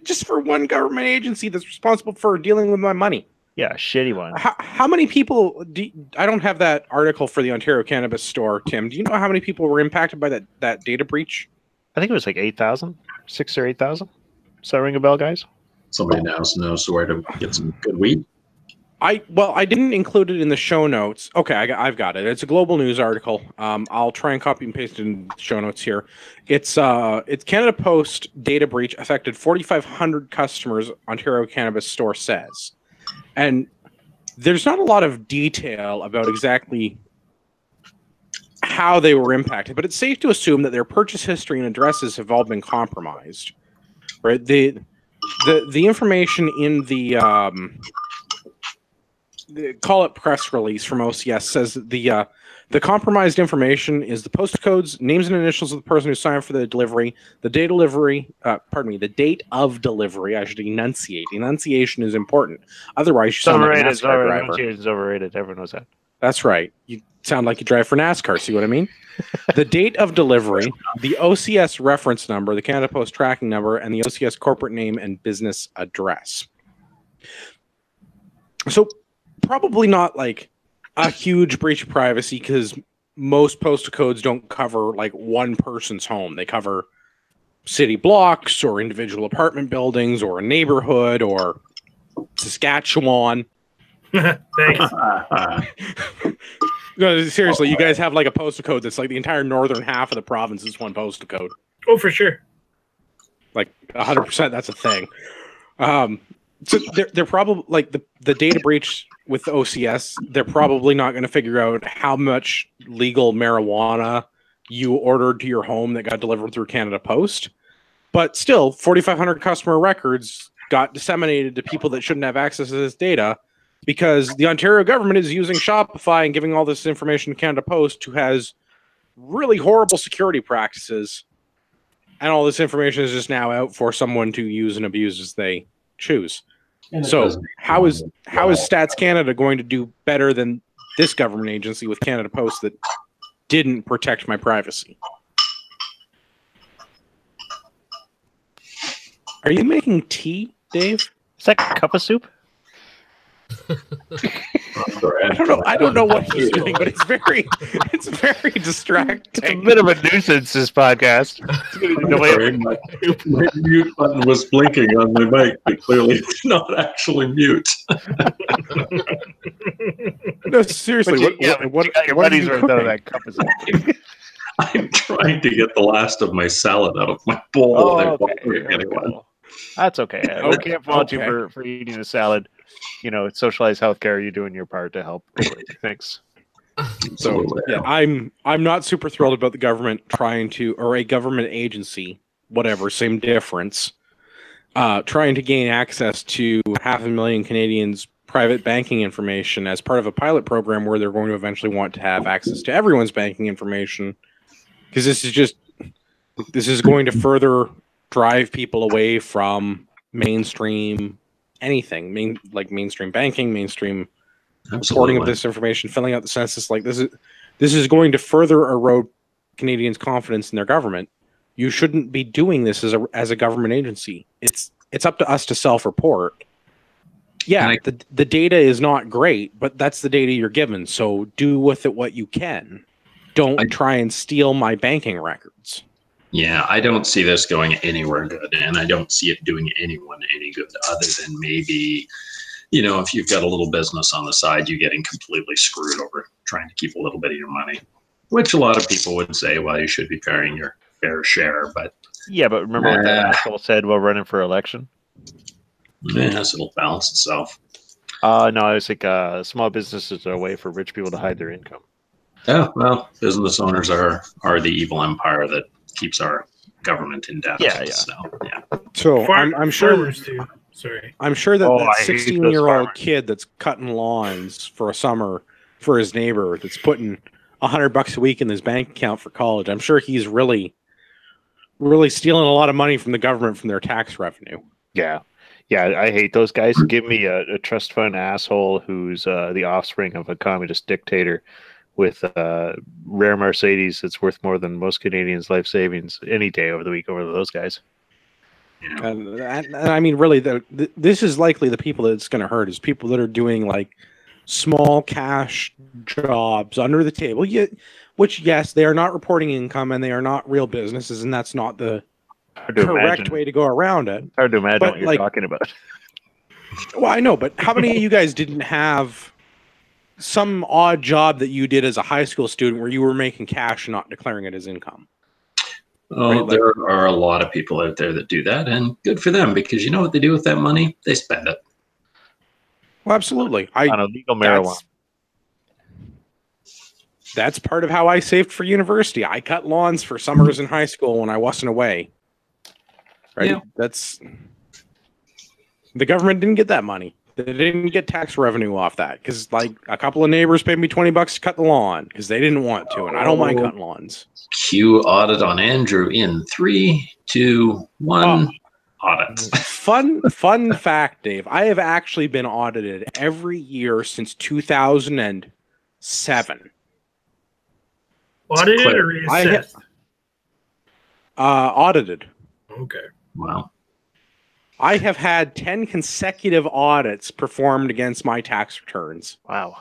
just for one government agency that's responsible for dealing with my money.
Yeah, shitty one.
How many people? I don't have that article for the Ontario Cannabis Store, Tim. Do you know how many people were impacted by that data breach?
I think it was like 8,000, 6,000 or 8,000. Does that ring a bell, guys?
Somebody now knows where to get some good weed.
I didn't include it in the show notes. Okay, I've got it. It's a global news article. I'll try and copy and paste it in the show notes here. It's Canada Post data breach affected 4,500 customers, Ontario Cannabis Store says. And there's not a lot of detail about exactly how they were impacted, but it's safe to assume that their purchase history and addresses have all been compromised. Right? The information in the call it press release from OCS says that the compromised information is the postal codes, names and initials of the person who signed for the delivery, the date of delivery. I should enunciate. Enunciation is important. Otherwise, you sound like a NASCAR driver.
Enunciation is overrated. Everyone knows that.
That's right. You sound like you drive for NASCAR. See what I mean? The date of delivery, the OCS reference number, the Canada Post tracking number, and the OCS corporate name and business address. So probably not like a huge breach of privacy, because most postal codes don't cover like one person's home. They cover city blocks or individual apartment buildings or a neighborhood or Saskatchewan.
Thanks.
No, seriously, you guys have like a postal code that's like the entire northern half of the province is one postal code.
Oh, for sure.
Like 100%, that's a thing. So they're probably like the data breach with OCS. They're probably not going to figure out how much legal marijuana you ordered to your home that got delivered through Canada Post. But still, 4,500 customer records got disseminated to people that shouldn't have access to this data, because the Ontario government is using Shopify and giving all this information to Canada Post, who has really horrible security practices. And all this information is just now out for someone to use and abuse as they choose. So how is Stats Canada going to do better than this government agency with Canada Post that didn't protect my privacy? Are you making tea, Dave?
Is that a cup of soup?
I don't know what he's doing, but it's very distracting.
It's a bit of a nuisance, this podcast.
My mute button was blinking on my mic, but clearly it's not actually mute.
No, seriously, what are you cooking?
That cup of soup.
I'm trying to get the last of my salad out of my bowl.
Oh,
okay.
Anyway. That's okay. We can't fault you for eating a salad. You know, it's socialized healthcare. You're doing your part to help. Thanks.
So
Absolutely.
yeah, I'm not super thrilled about the government trying to, or a government agency, whatever, same difference, trying to gain access to 500,000 Canadians' private banking information as part of a pilot program where they're going to eventually want to have access to everyone's banking information, because this is going to further drive people away from mainstream anything, like mainstream banking, mainstream reporting of this information, filling out the census. Like this is going to further erode Canadians' confidence in their government. You shouldn't be doing this as a government agency. It's up to us to self-report. Yeah, the data is not great, but that's the data you're given. So do with it what you can. Don't try and steal my banking records.
Yeah, I don't see this going anywhere good, and I don't see it doing anyone any good other than maybe, if you've got a little business on the side, you getting completely screwed over trying to keep a little bit of your money, which a lot of people would say, well, you should be paying your fair share. But
yeah, but remember what that asshole said while running for election?
Yes, it'll balance itself.
No, I was like, small businesses are a way for rich people to hide their income.
Yeah, well, business owners are the evil empire that keeps our government in debt.
Yeah.
So I'm sure.
Farmers too. Sorry.
I'm sure that 16-year-old kid that's cutting lawns for a summer for his neighbor that's putting $100 a week in his bank account for college. I'm sure he's really, really stealing a lot of money from the government from their tax revenue.
Yeah. Yeah, I hate those guys. Give me a trust fund asshole who's the offspring of a communist dictator with rare Mercedes that's worth more than most Canadians' life savings any day over the week over those guys.
Yeah.
And I mean, really, this is likely the people that it's going to hurt is people that are doing like small cash jobs under the table, which, yes, they are not reporting income and they are not real businesses, and that's not the correct way to go around it.
Hard to imagine what you're talking about.
Well, I know, but how many of you guys didn't have some odd job that you did as a high school student where you were making cash and not declaring it as income?
Oh, there are a lot of people out there that do that, and good for them, because you know what they do with that money? They spend it.
Well, absolutely.
On illegal marijuana.
That's part of how I saved for university. I cut lawns for summers in high school when I wasn't away. Right? Yeah. That's the government didn't get that money. They didn't get tax revenue off that because, like, a couple of neighbors paid me $20 to cut the lawn because they didn't want to, and I don't mind cutting lawns.
Cue audit on Andrew in 3, 2, 1. Audit.
Fun fact, Dave. I have actually been audited every year since 2007.
Audited or reassessed?
Audited.
Okay.
Wow.
I have had 10 consecutive audits performed against my tax returns.
Wow.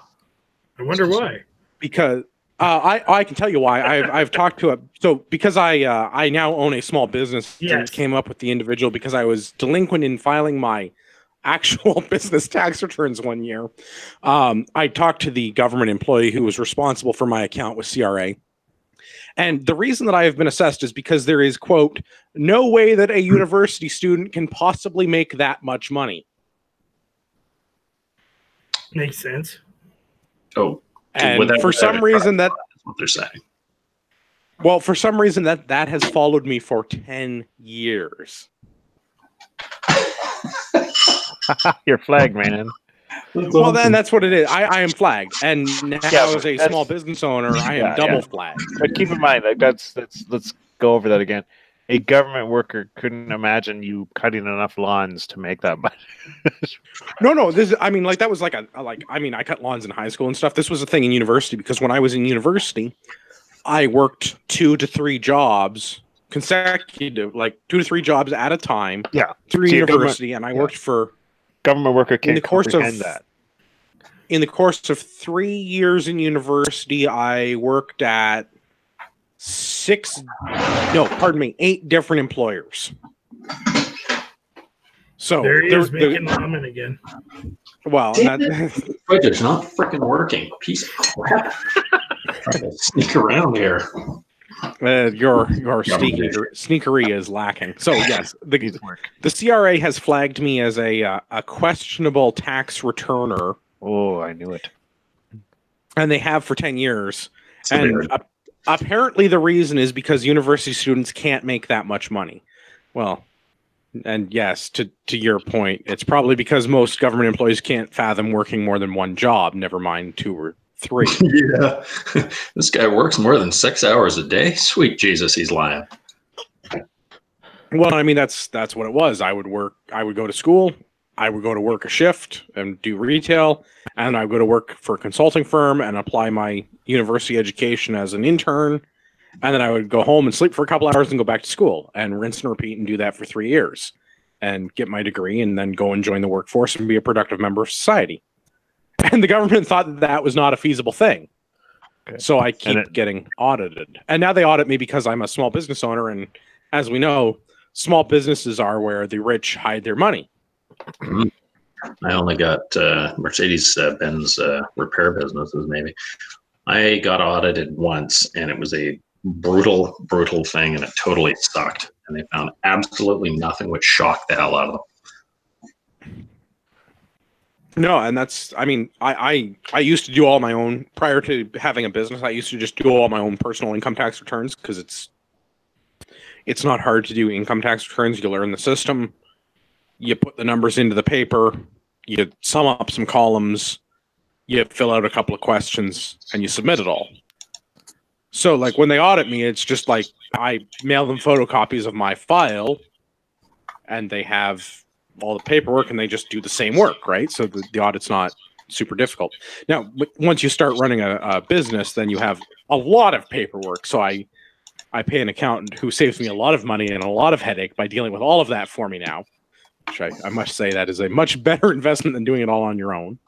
I wonder why.
Because I can tell you why. I've talked to because I now own a small business.
Yes.
And came up with the individual because I was delinquent in filing my actual business tax returns one year. I talked to the government employee who was responsible for my account with CRA. And the reason that I have been assessed is because there is, quote, no way that a university student can possibly make that much money.
Makes sense.
Oh,
and for some reason that's
what they're saying.
Well, for some reason that has followed me for 10 years.
You're flagged, man.
Well, then that's what it is. I am flagged, and now as a small business owner, I am double flagged.
But keep in mind, like let's go over that again. A government worker couldn't imagine you cutting enough lawns to make that much.
No. That was I cut lawns in high school and stuff. This was a thing in university because when I was in university, I worked 2 to 3 jobs consecutive, like 2 to 3 jobs at a time.
Yeah,
through university, and I worked for.
Government worker can't comprehend that.
In the course of 3 years in university, I worked at 8 different employers. So
there he is making ramen again.
Well,
it's not freaking working. Piece of crap. Trying to sneak around here.
Your sneakery is lacking. So yes, the CRA has flagged me as a questionable tax returner.
Oh, I knew it.
and they have for 10 years.
So
And apparently the reason is because university students can't make that much money. Well, and yes, to your point, it's probably because most government employees can't fathom working more than one job, never mind 2 or 3.
yeah, this guy works more than 6 hours a day. Sweet Jesus, he's lying.
Well, I mean, that's what it was. I would go to school, I would go to work a shift and do retail, and I would go to work for a consulting firm and apply my university education as an intern, and then I would go home and sleep for a couple hours and go back to school and rinse and repeat and do that for 3 years and get my degree and then go and join the workforce and be a productive member of society. And the government thought that was not a feasible thing. Okay. So I keep getting audited. And now they audit me because I'm a small business owner, and as we know, small businesses are where the rich hide their money.
I only got Mercedes-Benz repair businesses, maybe. I got audited once, and it was a brutal, brutal thing, and it totally sucked. And they found absolutely nothing, which shocked the hell out of them.
No, and that's, I mean, I used to do all my own, prior to having a business, I used to just do all my own personal income tax returns because it's not hard to do income tax returns. You learn the system, you put the numbers into the paper, you sum up some columns, you fill out a couple of questions, and you submit it all. So, like, when they audit me, it's just like I mail them photocopies of my file, and they have all the paperwork, and they just do the same work, right? So the audit's not super difficult. Now, once you start running a business, then you have a lot of paperwork. So I pay an accountant who saves me a lot of money and a lot of headache by dealing with all of that for me now, which I must say that is a much better investment than doing it all on your own.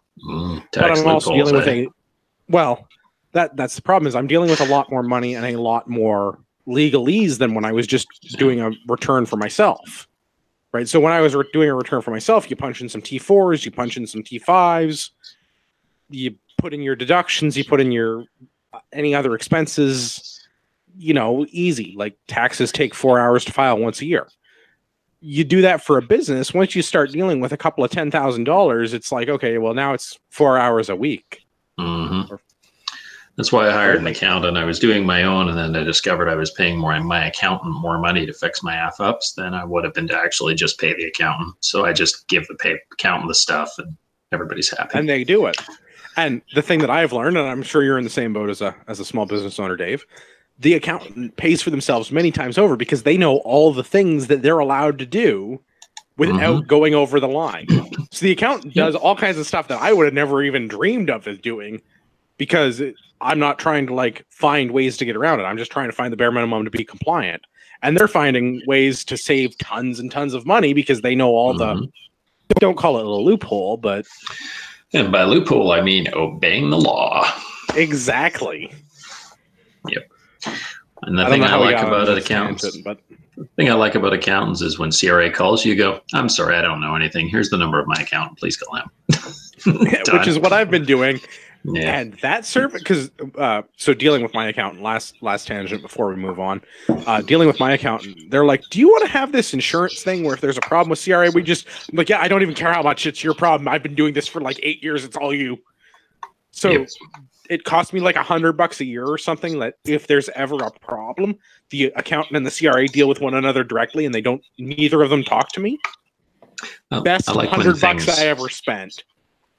But I'm also dealing with that's the problem, is I'm dealing with a lot more money and a lot more legalese than when I was just doing a return for myself. Right. So when I was doing a return for myself, you punch in some T4s, you punch in some T5s, you put in your deductions, you put in your any other expenses, easy. Like taxes take 4 hours to file once a year. You do that for a business. Once you start dealing with a couple of $10,000, it's like, okay, well, now it's 4 hours a week.
Mm-hmm. That's why I hired an accountant. I was doing my own, and then I discovered I was paying my accountant more money to fix my F-ups than I would have been to actually just pay the accountant. So I just give the accountant the stuff, and everybody's happy.
And they do it. And the thing that I've learned, and I'm sure you're in the same boat as a small business owner, Dave, the accountant pays for themselves many times over because they know all the things that they're allowed to do without going over the line. So the accountant does all kinds of stuff that I would have never even dreamed of as doing, because I'm not trying to find ways to get around it. I'm just trying to find the bare minimum to be compliant. And they're finding ways to save tons and tons of money because they know all the, don't call it a loophole, but.
And by loophole, I mean obeying the law.
Exactly.
Yep. And the thing I like about accountants, accountants is when CRA calls you, go, I'm sorry, I don't know anything. Here's the number of my accountant. Please call him.
Which is what I've been doing.
Yeah.
And that service, because so dealing with my accountant, last tangent before we move on, dealing with my accountant, they're like, do you want to have this insurance thing where if there's a problem with CRA, I'm like, yeah, I don't even care how much, it's your problem. I've been doing this for 8 years. It's all you. So it cost me $100 a year or something, that if there's ever a problem, the accountant and the CRA deal with one another directly, and neither of them talk to me. Best $100 I ever spent.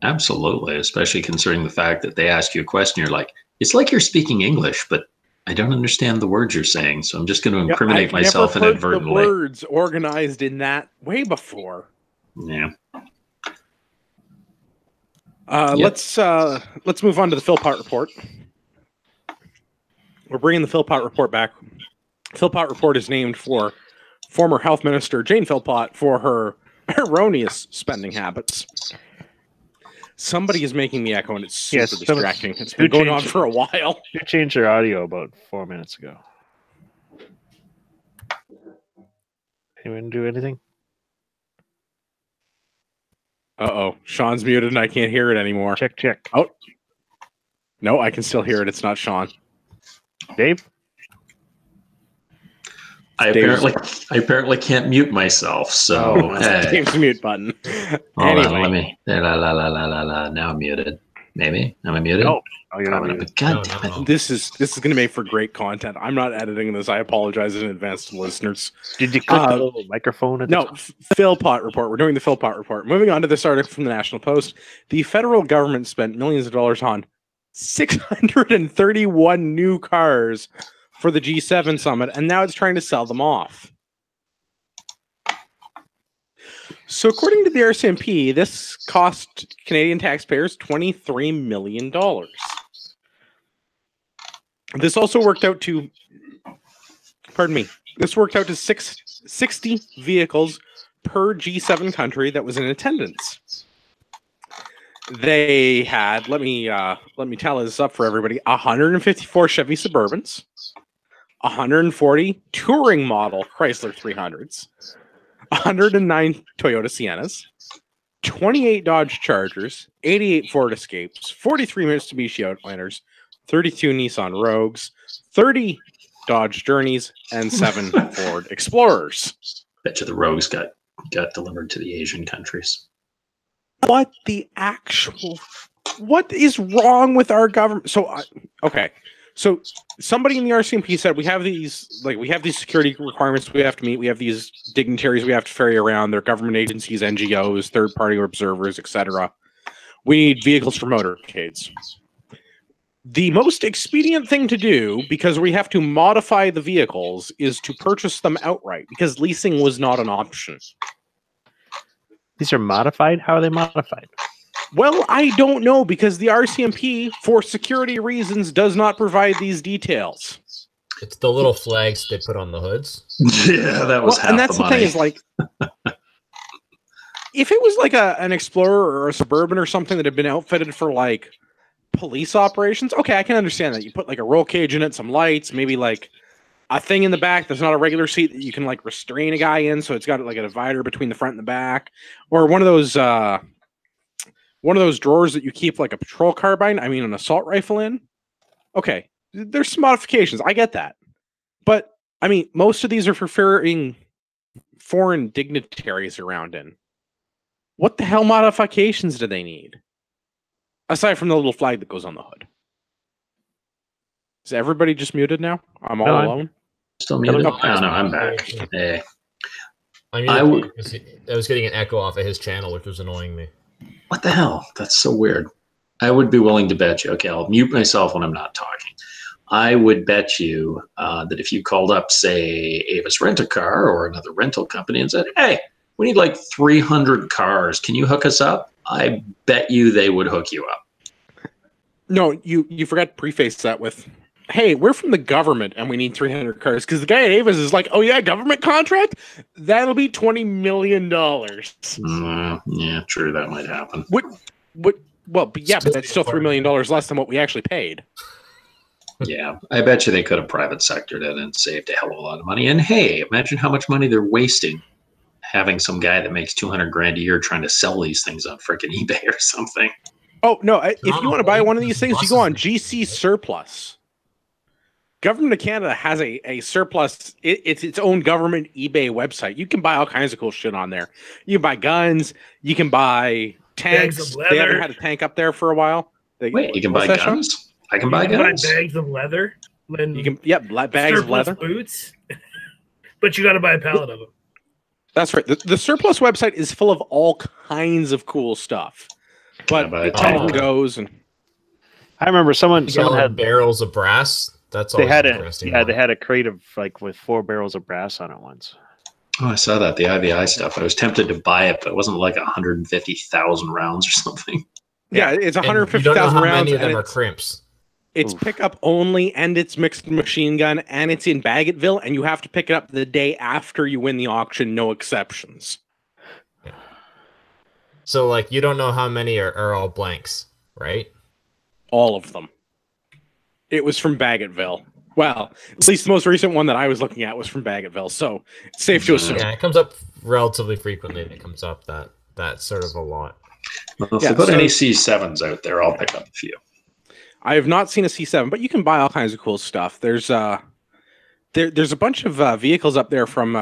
Absolutely, especially considering the fact that they ask you a question, you're like, it's like you're speaking English, but I don't understand the words you're saying, so I'm just going to incriminate myself inadvertently.
I've never heard the words organized in that way before.
Yeah.
Let's move on to the Philpott report. We're bringing the Philpott report back. Philpott report is named for former Health Minister Jane Philpott for her erroneous spending habits. Somebody is making me echo, and it's super distracting. It's been going on for a while.
You changed your audio about 4 minutes ago. Anyone do anything?
Uh-oh. Sean's muted, and I can't hear it anymore.
Check.
Oh. No, I can still hear it. It's not Sean.
Dave?
I apparently can't mute myself, so
Dave's mute button.
Anyway, let me. Now I'm muted. Maybe. Am I muted?
No. Oh, you're not
Probably not,
muted.
but God
No,
damn it.
no.
This is going to make for great content. I'm not editing this. I apologize in advance to listeners.
Did you click the little microphone at the
No,
top?
Philpott report. We're doing the Philpott report. Moving on to this article from the National Post. The federal government spent millions of dollars on 631 new cars for the G7 summit, and now it's trying to sell them off. So according to the RCMP, this cost Canadian taxpayers $23 million. This also worked out to, this worked out to 60 vehicles per G7 country that was in attendance. They had, let me tally this up for everybody, 154 Chevy Suburbans, 140 touring model Chrysler 300s, 109 Toyota Siennas, 28 Dodge Chargers, 88 Ford Escapes, 43 Mitsubishi Outlanders, 32 Nissan Rogues, 30 Dodge Journeys, and 7 Ford Explorers.
Bet you the Rogues got delivered to the Asian countries.
What the actual? What is wrong with our government? So, okay. So somebody in the RCMP said we have these security requirements we have to meet. We have these dignitaries we have to ferry around. They're government agencies, NGOs, third-party observers, etc. We need vehicles for motorcades. The most expedient thing to do, because we have to modify the vehicles, is to purchase them outright, because leasing was not an option.
These are modified? How are they modified?
Well, I don't know, because the RCMP, for security reasons, does not provide these details.
It's the little flags they put on the hoods.
Yeah, that was half
and that's
the
the
money.
thing is, like, if it was like an Explorer or a Suburban or something that had been outfitted for, like, police operations, okay, I can understand that. You put, like, a roll cage in it, some lights, maybe, like, a thing in the back that's not a regular seat that you can, like, restrain a guy in, so it's got, like, a divider between the front and the back. Or one of those drawers that you keep, like, a patrol carbine, an assault rifle in. Okay, there's some modifications. I get that. But, most of these are for ferrying foreign dignitaries around in. What the hell modifications do they need? Aside from the little flag that goes on the hood. Is everybody just muted now? I'm all alone?
Still muted?
No,
Oh, no, I'm back. Hey.
I was getting an echo off of his channel, which was annoying me.
What the hell? That's so weird. I would be willing to bet you. Okay, I'll mute myself when I'm not talking. I would bet you that if you called up, say, Avis Rent-A-Car or another rental company and said, hey, we need like 300 cars. Can you hook us up? I bet you they would hook you up.
No, you forgot to preface that with, hey, we're from the government and we need 300 cars. Because the guy at Avis is like, oh yeah, government contract? That'll be $20 million.
Yeah, true. That might happen.
But that's still $3 million less than what we actually paid.
Yeah, I bet you they could have private sectored it and saved a hell of a lot of money. And hey, imagine how much money they're wasting having some guy that makes $200,000 a year trying to sell these things on freaking eBay or something.
Oh, no, if you want to buy one of these things, you go on GC Surplus. Government of Canada has a surplus. It's its own government eBay website. You can buy all kinds of cool shit on there. You can buy guns. You can buy tanks.
Bags of leather.
They haven't had a tank up there for a while.
Wait, you can buy guns? I can buy guns?
Buy bags of leather.
You can, bags of leather.
Boots. But you got to buy a pallet of them.
That's right. The surplus website is full of all kinds of cool stuff. But it comes and goes. And
I remember someone had
barrels of brass. That's all.
They had a crate of with 4 barrels of brass on it once.
Oh, I saw that, the IVI stuff. I was tempted to buy it, but it wasn't like 150,000 rounds or something.
Yeah, it's 150,000
rounds. How
rounds.
many of them are crimps?
It's pickup only, and it's mixed machine gun, and it's in Baggetville, and you have to pick it up the day after you win the auction, no exceptions.
Yeah. So, you don't know how many are all blanks, right?
All of them. It was from Baggetville. Well, at least the most recent one that I was looking at was from Baggetville, so it's safe to assume.
Yeah, it comes up relatively frequently. It comes up that sort of a lot.
Well, if they put any C7s out there, I'll pick up a few.
I have not seen a C7, but you can buy all kinds of cool stuff. There's a bunch of vehicles up there from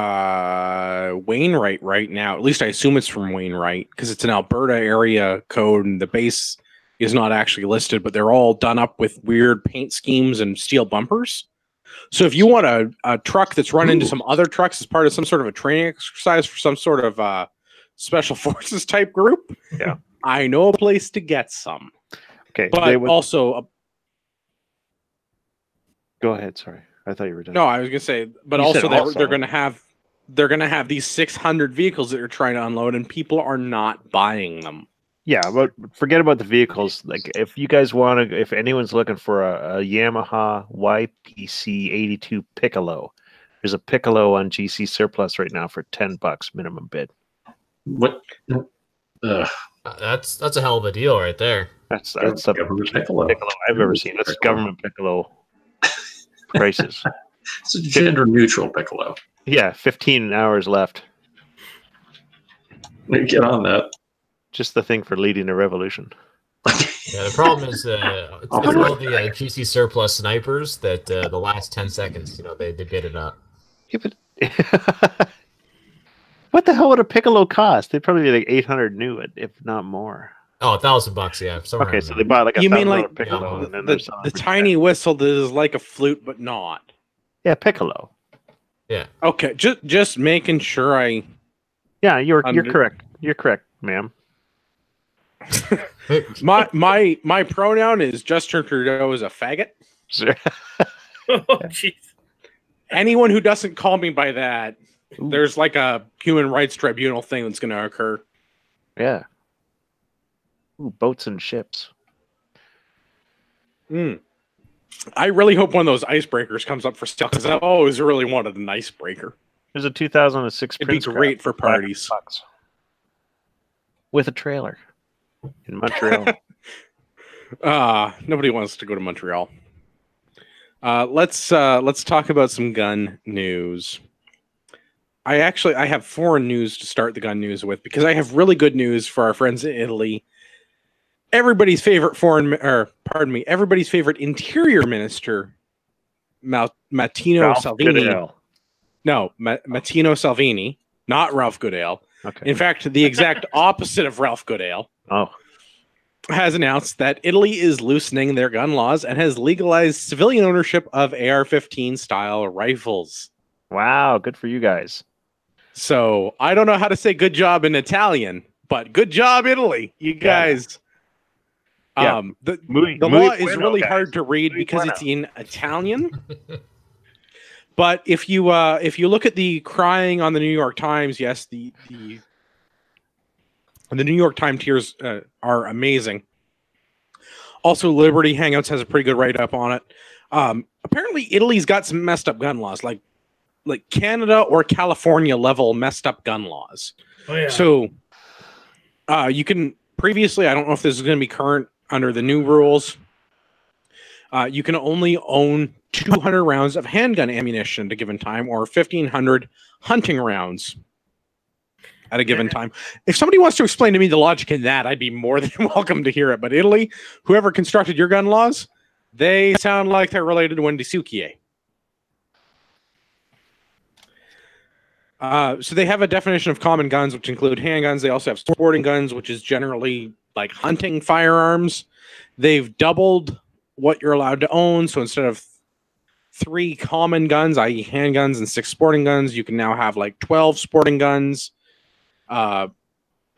Wainwright right now. At least I assume it's from Wainwright because it's an Alberta area code, and the base is not actually listed, but they're all done up with weird paint schemes and steel bumpers. So if you want a truck that's run into some other trucks as part of some sort of a training exercise for some sort of special forces type group,
Yeah.
I know a place to get some.
Okay.
But also,
go ahead. Sorry, I thought you were done.
no, I was gonna say, but
You said
also they're gonna have these 600 vehicles that you're trying to unload, and people are not buying them.
Yeah, but forget about the vehicles. Like, if you guys want to, if anyone's looking for a Yamaha YPC 82 Piccolo, there's a Piccolo on GC Surplus right now for $10 minimum bid.
What?
That's a hell of a deal right there.
That's the
government Piccolo
I've ever seen. That's government Piccolo prices.
It's a gender neutral Piccolo.
Yeah, 15 hours left.
Get on that.
Just the thing for leading a revolution.
Yeah, the problem is it's all the GC surplus snipers that the last 10 seconds, they bid it up.
Yeah, but what the hell would a Piccolo cost? They'd probably be like 800 new, if not more.
Oh, $1,000, yeah.
Okay, so they bought like a
You mean
$1,000
like
Piccolo, and then there's
the tiny whistle that is like a flute but not?
yeah, Piccolo.
Yeah.
Okay, just making sure I.
Yeah, you're correct. You're correct, ma'am.
my pronoun is Justin Trudeau is a faggot.
Sure.
Oh, jeez.
Anyone who doesn't call me by that, there's like a human rights tribunal thing that's going to occur.
Yeah. Ooh, boats and ships.
I really hope one of those icebreakers comes up for sale because I've always really wanted an icebreaker.
There's a 2006
It'd be great for parties.
With a trailer in Montreal.
Nobody wants to go to Montreal. Let's talk about some gun news. I have foreign news to start the gun news with because I have really good news for our friends in Italy. Everybody's favorite everybody's favorite interior minister, Matteo Salvini.
Goodale.
No, Matteo Salvini, not Ralph Goodale.
Okay.
In fact, the exact opposite of Ralph Goodale.
Oh.
Has announced that Italy is loosening their gun laws and has legalized civilian ownership of AR-15 style rifles.
Wow, good for you guys.
So I don't know how to say good job in Italian, but good job, Italy. You guys.
Yeah.
The
Muy
law is
bueno,
really
guys.
hard to read
Muy
because
bueno.
it's in Italian. But if you look at the crying on the New York Times, yes, the New York Times tiers are amazing. Also, Liberty Hangouts has a pretty good write-up on it. Apparently, Italy's got some messed up gun laws, like Canada or California level messed up gun laws.
Oh, yeah.
So you can previously, I don't know if this is going to be current under the new rules. You can only own 200 rounds of handgun ammunition at a given time, or 1,500 hunting rounds at a given time. If somebody wants to explain to me the logic in that, I'd be more than welcome to hear it. But Italy, whoever constructed your gun laws, they sound like they're related to Wendy Sukier. So they have a definition of common guns, which include handguns. They also have sporting guns, which is generally like hunting firearms. They've doubled what you're allowed to own. So instead of 3 common guns, i.e. handguns, and 6 sporting guns, you can now have like 12 sporting guns.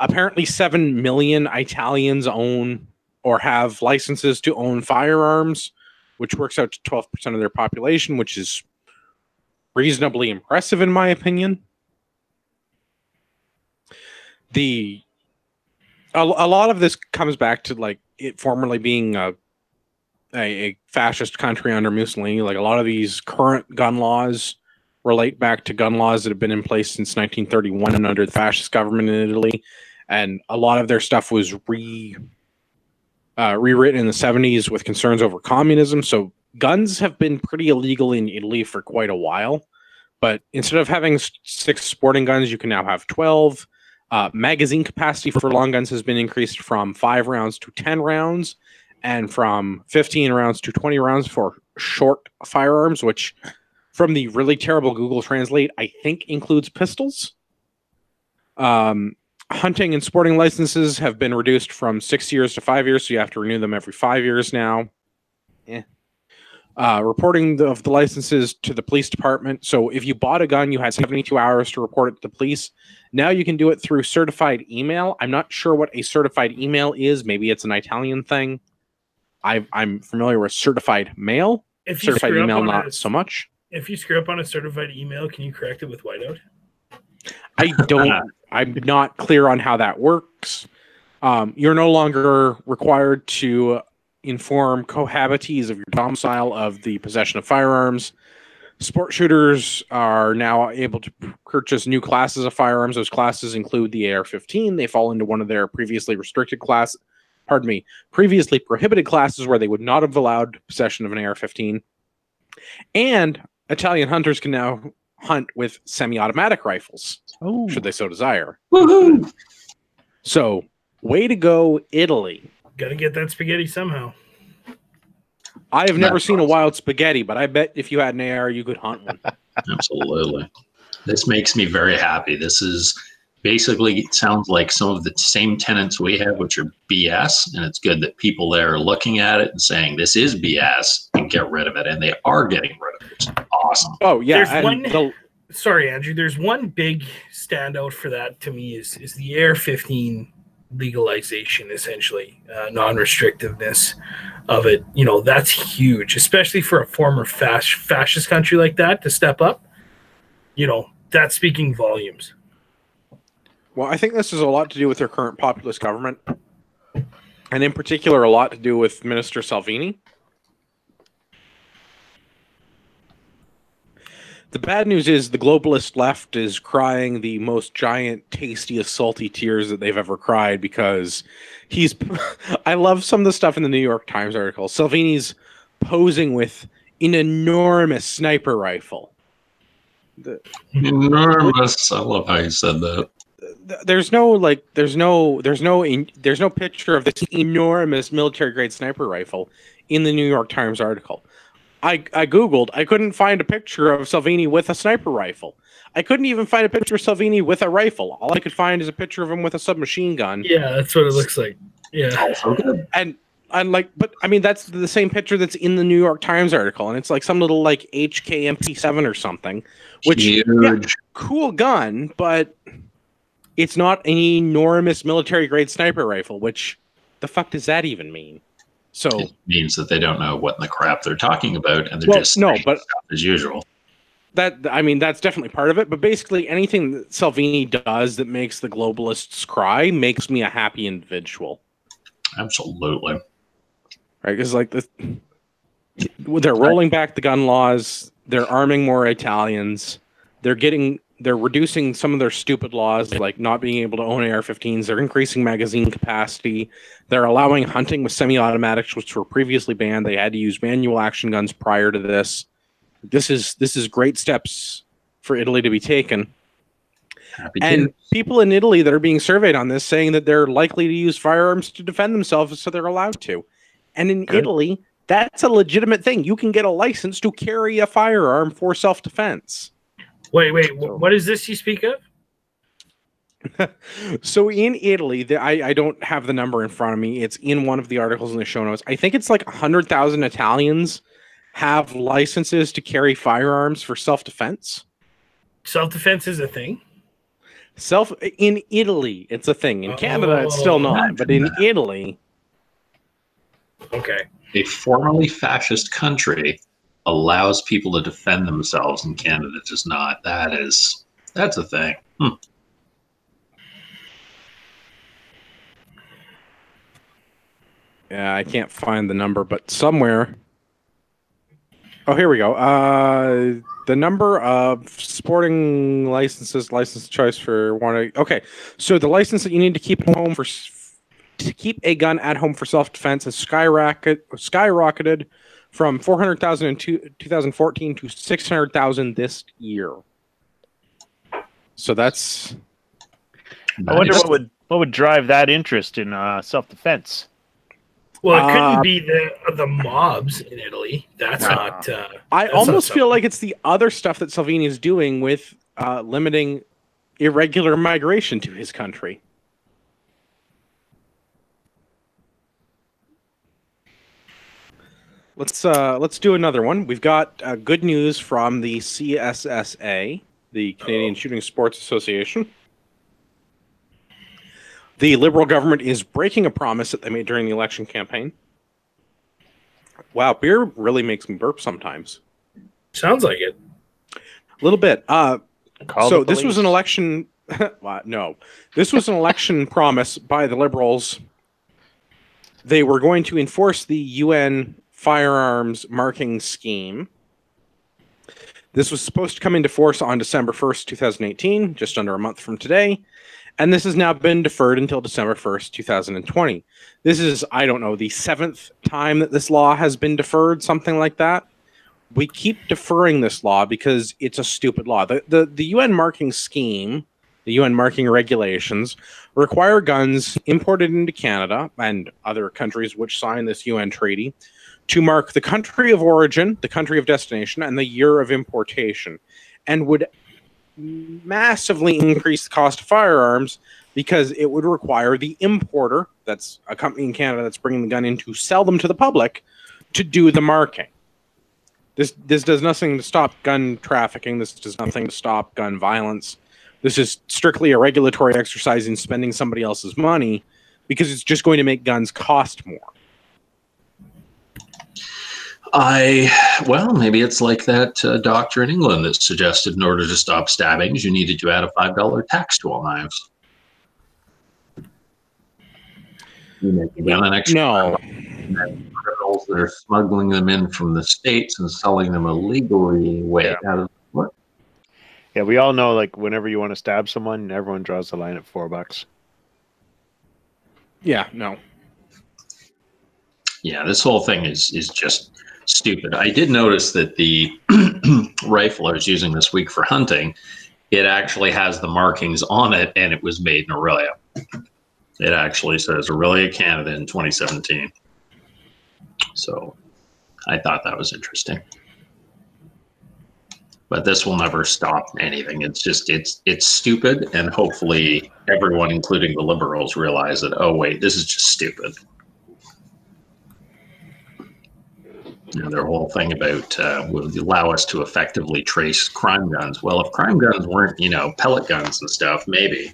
Apparently 7 million Italians own or have licenses to own firearms, which works out to 12% of their population, which is reasonably impressive in my opinion. A lot of this comes back to like it formerly being a fascist country under Mussolini. Like a lot of these current gun laws relate back to gun laws that have been in place since 1931 and under the fascist government in Italy. And a lot of their stuff was rewritten in the 70s with concerns over communism. So guns have been pretty illegal in Italy for quite a while. But instead of having 6 sporting guns, you can now have 12. Magazine capacity for long guns has been increased from 5 rounds to 10 rounds, and from 15 rounds to 20 rounds for short firearms, which from the really terrible Google Translate, I think includes pistols. Hunting and sporting licenses have been reduced from 6 years to 5 years, so you have to renew them every 5 years now. Reporting of the licenses to the police department. So if you bought a gun, you had 72 hours to report it to the police. Now you can do it through certified email. I'm not sure what a certified email is. Maybe it's an Italian thing. I'm familiar with certified mail. Certified email, not so much.
If you screw up on a certified email, can you correct it with whiteout?
I'm not clear on how that works. You're no longer required to inform cohabitees of your domicile of the possession of firearms. Sport shooters are now able to purchase new classes of firearms. Those classes include the AR-15. They fall into one of their previously previously prohibited classes where they would not have allowed possession of an AR-15. And Italian hunters can now hunt with semi-automatic rifles, should they so desire.
Woohoo!
So, way to go, Italy.
Got to get that spaghetti somehow.
I have never seen a wild spaghetti, but I bet if you had an AR, you could hunt one.
Absolutely. This makes me very happy. This is basically, it sounds like some of the same tenets we have, which are BS, and it's good that people there are looking at it and saying this is BS and get rid of it, and they are getting rid of it. It's awesome.
Oh, yeah.
Sorry, Andrew. There's one big standout for that to me is the AR-15 legalization, essentially, non-restrictiveness of it. You know, that's huge, especially for a former fascist country like that to step up. You know, that's speaking volumes.
Well, I think this has a lot to do with their current populist government, and in particular, a lot to do with Minister Salvini. The bad news is the globalist left is crying the most giant, tastiest, salty tears that they've ever cried because he's... I love some of the stuff in the New York Times article. Salvini's posing with an enormous sniper rifle.
Enormous. I love how you said that.
There's no picture of this enormous military grade sniper rifle in the New York Times article. I Googled. I couldn't find a picture of Salvini with a sniper rifle. I couldn't even find a picture of Salvini with a rifle. All I could find is a picture of him with a submachine gun.
Yeah, that's what it looks like. Yeah.
And but I mean, that's the same picture that's in the New York Times article, and it's like some little like HK MP7 or something, which yeah, cool gun, but it's not an enormous military grade sniper rifle. Which the fuck does that even mean? So
it means that they don't know what in the crap they're talking about, and they're just stuff as usual.
That's definitely part of it. But basically, anything that Salvini does that makes the globalists cry makes me a happy individual.
Absolutely,
right? Because like they're rolling back the gun laws. They're arming more Italians. They're reducing some of their stupid laws, like not being able to own AR-15s. They're increasing magazine capacity. They're allowing hunting with semi-automatics, which were previously banned. They had to use manual action guns prior to this. This is great steps for Italy to be taken. And people in Italy that are being surveyed on this saying that they're likely to use firearms to defend themselves, so they're allowed to. And in Italy, that's a legitimate thing. You can get a license to carry a firearm for self-defense.
Wait, what is this you speak of?
So in Italy, I don't have the number in front of me. It's in one of the articles in the show notes. I think it's like 100,000 Italians have licenses to carry firearms for self-defense.
Self-defense is a thing?
In Italy, it's a thing. In Canada, it's still not. But in Italy...
Okay.
A formerly fascist country allows people to defend themselves, and Canada does not. That's a thing.
Yeah, I can't find the number, but somewhere. Oh, here we go. The number of sporting license choice for one. Okay, so the license that you need to keep at home to keep a gun at home for self-defense has skyrocketed from 400,000 in 2014 to 600,000 this year. So that's...
I wonder what would drive that interest in self-defense.
Well, it couldn't be the mobs in Italy. That's not...
I almost feel like it's the other stuff that Salvini is doing with limiting irregular migration to his country. let's do another one. We've got good news from the CSSA, the Canadian Shooting Sports Association. The Liberal government is breaking a promise that they made during the election campaign. Wow, beer really makes me burp sometimes.
Sounds like it.
A little bit.
Call
This was an election. No, this was an election promise by the Liberals. They were going to enforce the UN firearms marking scheme. This was supposed to come into force on December 1st, 2018, just under a month from today. And this has now been deferred until December 1st, 2020. This is, I don't know, the 7th time that this law has been deferred, something like that. We keep deferring this law because it's a stupid law. The UN marking scheme, the UN marking regulations, require guns imported into Canada and other countries which sign this UN treaty to mark the country of origin, the country of destination, and the year of importation, and would massively increase the cost of firearms because it would require the importer, that's a company in Canada that's bringing the gun in to sell them to the public, to do the marking. This does nothing to stop gun trafficking. This does nothing to stop gun violence. This is strictly a regulatory exercise in spending somebody else's money because it's just going to make guns cost more.
Well, maybe it's like that doctor in England that suggested in order to stop stabbings, you needed to add a $5 tax to all knives.
No.
Criminals that are smuggling them in from the States and selling them illegally out of what?
Yeah, we all know, like, whenever you want to stab someone, everyone draws the line at $4.
Yeah, no.
Yeah, this whole thing is just stupid. I did notice that the rifle I was using this week for hunting, it actually has the markings on it, and it was made in Aurelia. It actually says Aurelia, Canada in 2017. So I thought that was interesting. But this will never stop anything. It's just, it's stupid, and hopefully everyone, including the Liberals, realize that, oh, wait, this is just stupid. You know, their whole thing about would allow us to effectively trace crime guns. Well, if crime guns weren't, pellet guns and stuff, maybe.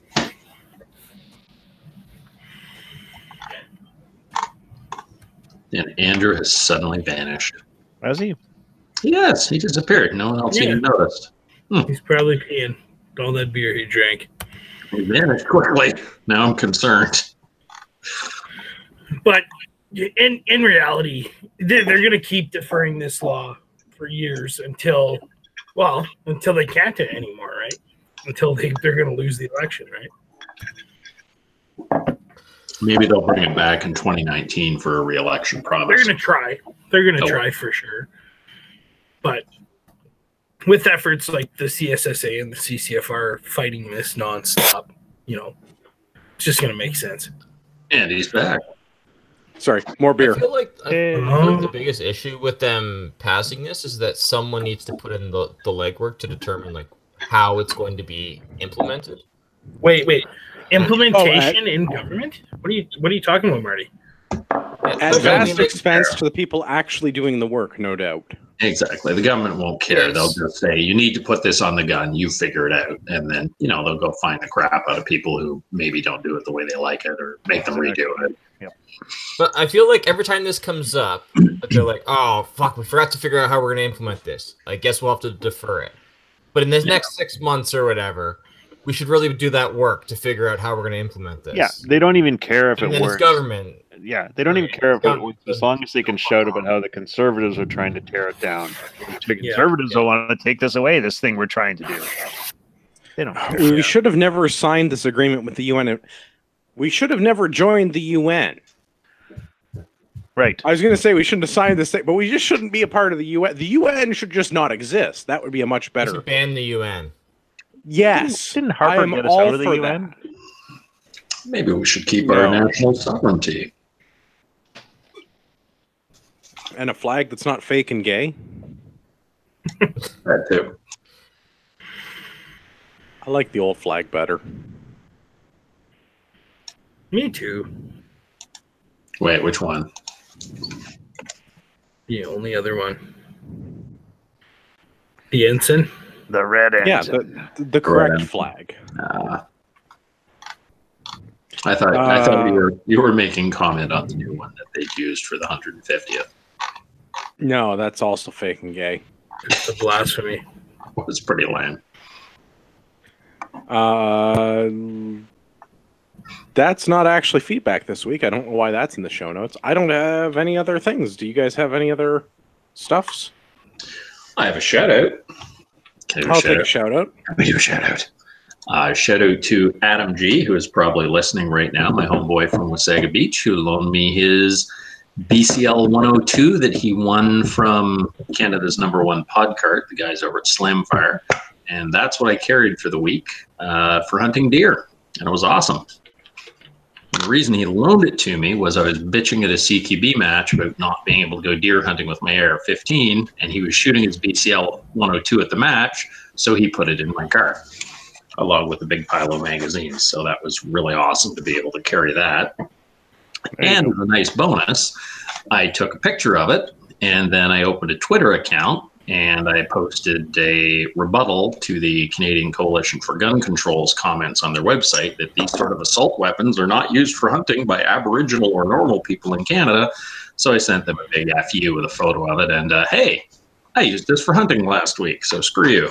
And Andrew has suddenly vanished.
Has he?
Yes, he disappeared. No one else even noticed.
He's probably peeing all that beer he drank.
He vanished quickly. Now I'm concerned.
But in reality, they're going to keep deferring this law for years until they can't do it anymore, right? Until they're going to lose the election, right?
Maybe they'll bring it back in 2019 for a re-election promise.
They're going to try. They're going to try for sure. But with efforts like the CSSA and the CCFR fighting this nonstop, it's just going to make sense.
And he's back.
Sorry, more beer.
I feel like the biggest issue with them passing this is that someone needs to put in the legwork to determine like how it's going to be implemented.
Wait. Implementation in government? What are you talking about, Marty?
At vast expense to the people actually doing the work, no doubt.
Exactly. The government won't care. Yes. They'll just say, you need to put this on the gun. You figure it out. And then, they'll go find the crap out of people who maybe don't do it the way they like it or make them redo it.
Yep.
But I feel like every time this comes up, they're like, oh, fuck, we forgot to figure out how we're going to implement this. I guess we'll have to defer it. But in this next 6 months or whatever, we should really do that work to figure out how we're going to implement this.
Yeah, they don't even care if it works.
It's government.
Yeah, they don't even care if it works as long as they can shout about how the conservatives are trying to tear it down. The conservatives don't want to take this away, this thing we're trying to do. They don't care.
We should have never signed this agreement with the UN. We should have never joined the UN.
Right.
I was going to say we shouldn't have signed this thing, but we just shouldn't be a part of the UN. The UN should just not exist. That would be a much better.
Ban the UN.
Yes.
Didn't Harper get us out of the UN?
Maybe we should keep our national sovereignty.
And a flag that's not fake and gay.
That too.
I like the old flag better.
Me too.
Wait, which one?
The only other one. The ensign.
The red
Yeah,
ensign.
the correct
Right.
flag.
I thought you were making comment on the new one that they'd used for the 150th.
No, that's also fake and gay.
It's a blasphemy.
It was pretty lame.
That's not actually feedback this week. I don't know why that's in the show notes. I don't have any other things. Do you guys have any other stuffs?
I have a shout out.
I'll take a shout out.
We do a shout out. Shout out to Adam G, who is probably listening right now, my homeboy from Wasaga Beach, who loaned me his BCL 102 that he won from Canada's #1 pod cart, the guys over at Slamfire. And that's what I carried for the week for hunting deer. And it was awesome. And the reason he loaned it to me was I was bitching at a CQB match about not being able to go deer hunting with my AR-15, and he was shooting his BCL 102 at the match, so he put it in my car, along with a big pile of magazines. So that was really awesome to be able to carry that. And as a nice bonus, I took a picture of it, and then I opened a Twitter account, and I posted a rebuttal to the Canadian Coalition for Gun Control's comments on their website that these sort of assault weapons are not used for hunting by Aboriginal or normal people in Canada. So I sent them a big FU with a photo of it, and hey, I used this for hunting last week, so screw you.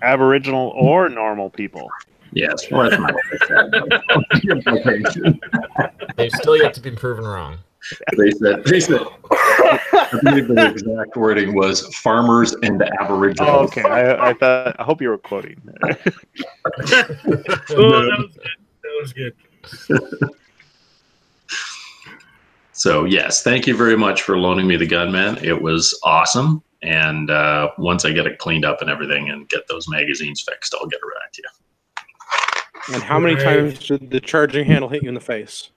Aboriginal or normal people.
Yes, well, that's my
They've still yet to be proven wrong.
They said, I believe the exact wording was farmers and Aboriginals.
Oh, okay. I hope you were quoting.
Oh, that was good.
So, yes, thank you very much for loaning me the gun, man. It was awesome. And once I get it cleaned up and everything and get those magazines fixed, I'll get it back to you.
And how many times did the charging handle hit you in the face?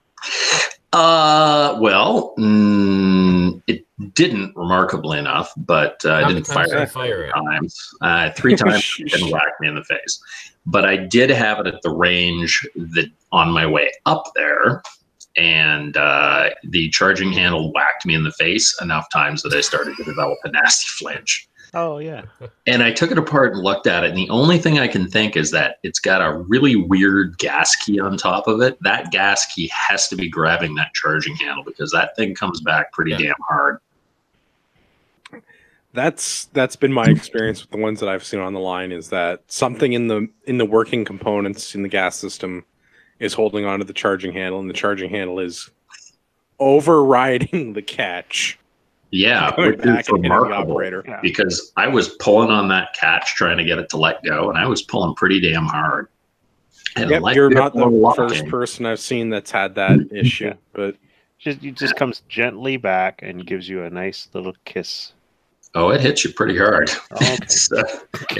It didn't, remarkably enough, but I didn't fire it 3 times. 3 times it didn't whack me in the face. But I did have it at the range that on my way up there, and the charging handle whacked me in the face enough times that I started to develop a nasty flinch.
Oh, yeah.
And I took it apart and looked at it, and the only thing I can think is that it's got a really weird gas key on top of it. That gas key has to be grabbing that charging handle because that thing comes back pretty damn hard.
That's been my experience with the ones that I've seen on the line, is that something in the working components in the gas system is holding onto the charging handle, and the charging handle is overriding the catch.
Yeah, which is remarkable because I was pulling on that catch trying to get it to let go, and I was pulling pretty damn hard. And
you're not the first person I've seen that's had that issue, but
it just comes gently back and gives you a nice little kiss.
Oh, it hits you pretty hard. Oh, okay.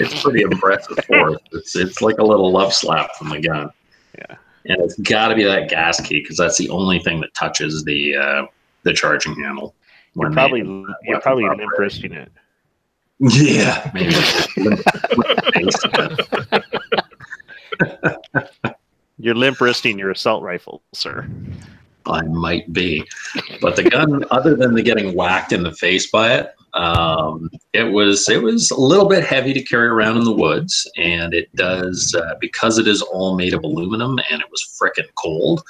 It's pretty impressive force. It's like a little love slap from the gun.
Yeah,
and it's got to be that gas key because that's the only thing that touches the charging handle.
You're probably limp wristing it.
Yeah, maybe.
You're limp wristing your assault rifle, sir.
I might be, but the gun, other than the getting whacked in the face by it, it was a little bit heavy to carry around in the woods, and it does because it is all made of aluminum and it was frickin' cold.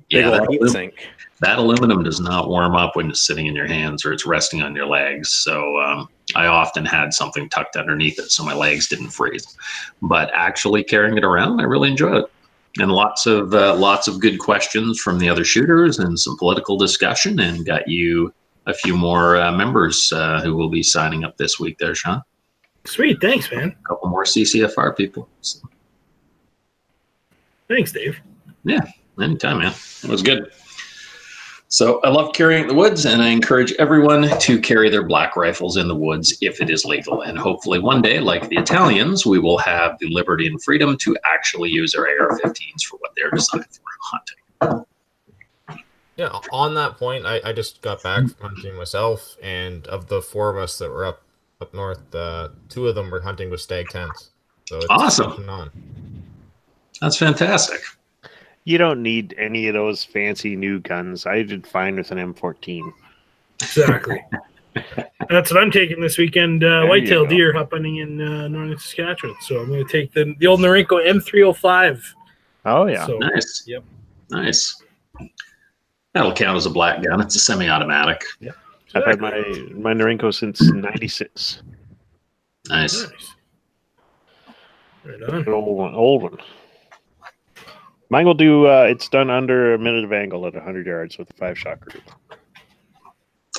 Heat sink.
That aluminum does not warm up when it's sitting in your hands or it's resting on your legs. So I often had something tucked underneath it so my legs didn't freeze. But actually carrying it around, I really enjoyed it. And lots of good questions from the other shooters and some political discussion, and got you a few more members who will be signing up this week there, Sean.
Sweet. Thanks, man.
A couple more CCFR people. So.
Thanks, Dave.
Yeah, anytime, man. It was good. So I love carrying it in the woods, and I encourage everyone to carry their black rifles in the woods if it is legal. And hopefully one day, like the Italians, we will have the liberty and freedom to actually use our AR-15s for what they're designed for, hunting.
Yeah, on that point, I just got back from hunting myself, and of the 4 of us that were up north, 2 of them were hunting with stag tents. So it's
awesome. That's fantastic.
You don't need any of those fancy new guns. I did fine with an M14.
Exactly. That's what I'm taking this weekend. Whitetail deer hunting in northern Saskatchewan. So I'm going to take the old Norinco M305.
Oh yeah.
So,
Nice.
Yep.
Nice. That'll count as a black gun. It's a semi-automatic.
Yeah. I've had my Norinco since '96.
Nice.
Right on.
An old one. Mine will do. It's done under a minute of angle at 100 yards with a 5-shot group.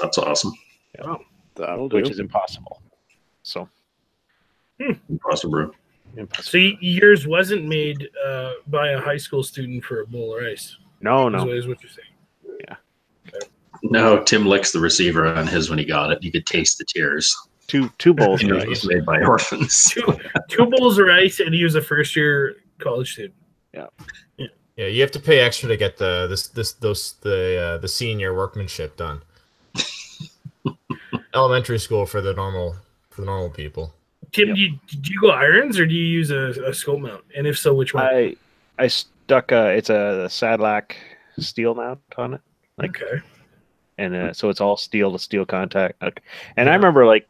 That's awesome.
Yeah.
Wow.
That'll do.
Which is impossible. So.
Impossible.
So yours wasn't made by a high school student for a bowl of rice.
No.
Is what you're saying.
Yeah.
Okay.
No, Tim licks the receiver on his when he got it. You could taste the tears.
Two bowls of
It
rice.
was made by orphans.
Two bowls of rice, and he was a first-year college student.
Yeah, you have to pay extra to get the senior workmanship done. Elementary school for the normal people.
Tim, do you go irons or do you use a scope mount? And if so, which one?
I stuck it's a Sadlac steel mount on it.
Okay.
And so it's all steel to steel contact. Okay. And I remember like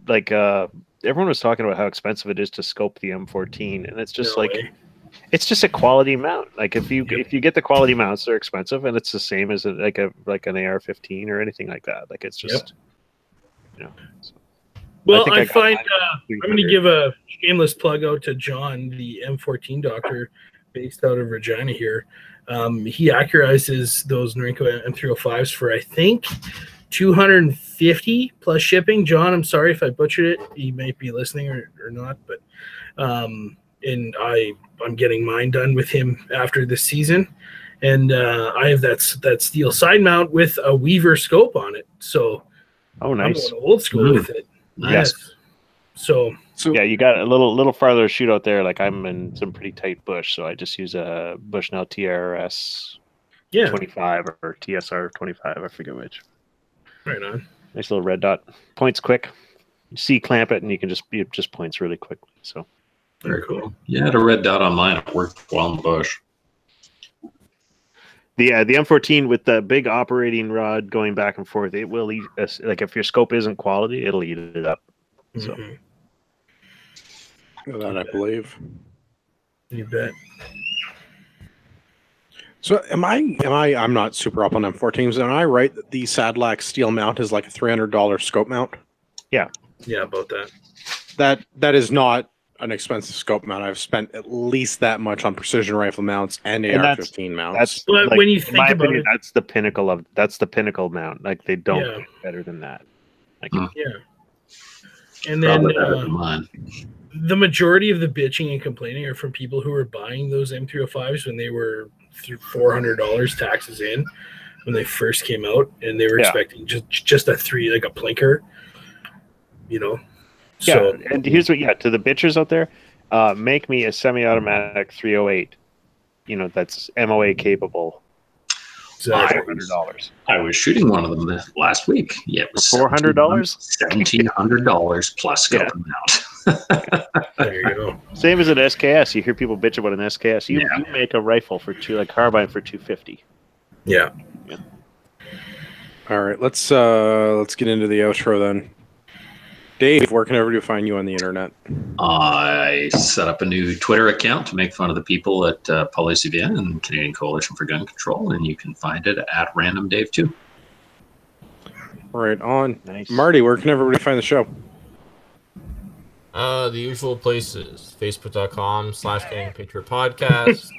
everyone was talking about how expensive it is to scope the M14, and it's just it's just a quality mount. Like if you get the quality mounts, they're expensive, and it's the same as an AR-15 or anything like that. Like it's just So.
Well, I find I'm going to give a shameless plug out to John, the M14 doctor based out of Regina here. He accurizes those Norinco M305s for, I think, $250 plus shipping. John, I'm sorry if I butchered it. He might be listening or not, but and I'm getting mine done with him after this season. And I have that steel side mount with a Weaver scope on it. So
nice.
I'm going old school with it.
Nice.
So
yeah, you got a little farther shoot out there. Like I'm in some pretty tight bush, so I just use a Bushnell TRS 25 or TSR 25. I forget which.
Right on.
Nice little red dot. Points quick. You see, clamp it, and it just points really quickly. So
very cool. Yeah, I had a red dot on mine. It worked well in the bush.
The M14 with the big operating rod going back and forth, it will eat. Like if your scope isn't quality, it'll eat it up. So
that I believe.
You bet.
So I'm not super up on M14s. Am I right that the Sadlac steel mount is like a $300 scope mount?
Yeah.
Yeah, about that.
That is not an expensive scope mount. I've spent at least that much on precision rifle mounts and AR-15 mounts.
But when you think about it,
that's the pinnacle mount. Like they don't get better than that. Like
and then the majority of the bitching and complaining are from people who were buying those M305s when they were $400 taxes in when they first came out, and they were expecting just a plinker, So,
and here's what, to the bitchers out there, make me a semi-automatic 308, that's MOA capable. $500.
I was shooting one of them last week. Yeah, it was
$400.
$1,700 plus scope mount.
There you go.
Same as an SKS. You hear people bitch about an SKS. You make a rifle for carbine for $250.
Yeah.
All right, let's get into the outro then. Dave, where can everybody find you on the internet?
I set up a new Twitter account to make fun of the people at PolyCVN and Canadian Coalition for Gun Control, and you can find it at Random Dave 2.
Right on.
Nice.
Marty, where can everybody find the show?
The usual places: Facebook.com/Canadian Patriot Podcast,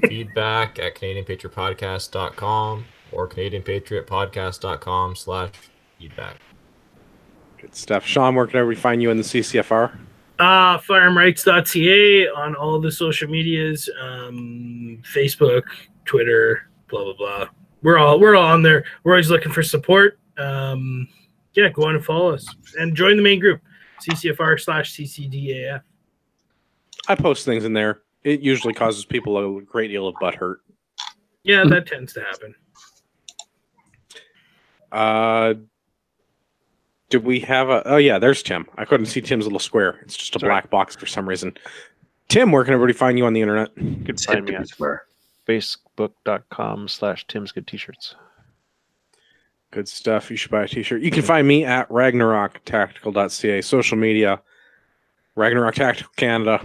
feedback at CanadianPatriotPodcast.com or CanadianPatriotPodcast.com/feedback.
Good stuff. Sean, where can everybody find you in the CCFR?
Firearmrights.ca on all the social medias, Facebook, Twitter, blah blah blah. We're all on there. We're always looking for support. Go on and follow us and join the main group, CCFR/CCDAF.
I post things in there. It usually causes people a great deal of butt hurt.
Yeah, that tends to happen.
Did we have oh yeah, there's Tim. I couldn't see Tim's little square. It's just a black box for some reason. Tim, where can everybody find you on the internet?
You can find me at Facebook.com/Tim's Good T-shirts.
Good stuff. You should buy a t-shirt. You can find me at ragnaroktactical.ca. Social media, Ragnarok Tactical Canada,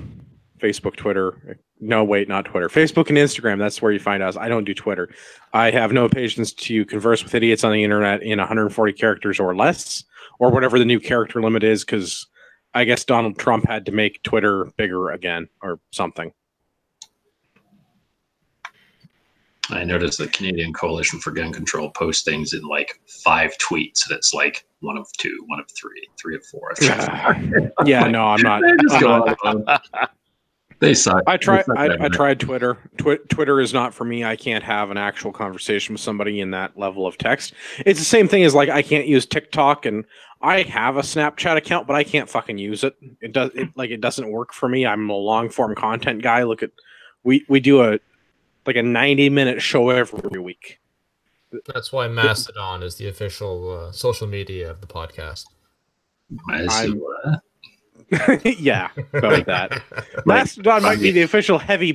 Facebook, Twitter. No, wait, not Twitter. Facebook and Instagram. That's where you find us. I don't do Twitter. I have no patience to converse with idiots on the internet in 140 characters or less, or whatever the new character limit is, because I guess Donald Trump had to make Twitter bigger again or something.
I noticed the Canadian Coalition for Gun Control posts things in like 5 tweets, and it's like 1 of 2, 1 of 3, 3 of 4.
Yeah, no, I'm not.
They suck.
I tried Twitter. Twitter is not for me. I can't have an actual conversation with somebody in that level of text. It's the same thing as like I can't use TikTok, and I have a Snapchat account, but I can't fucking use it. It doesn't work for me. I'm a long form content guy. Look at we do a 90-minute show every week.
That's why Mastodon is the official social media of the podcast.
Yeah, about that. Mastodon might be the official heavy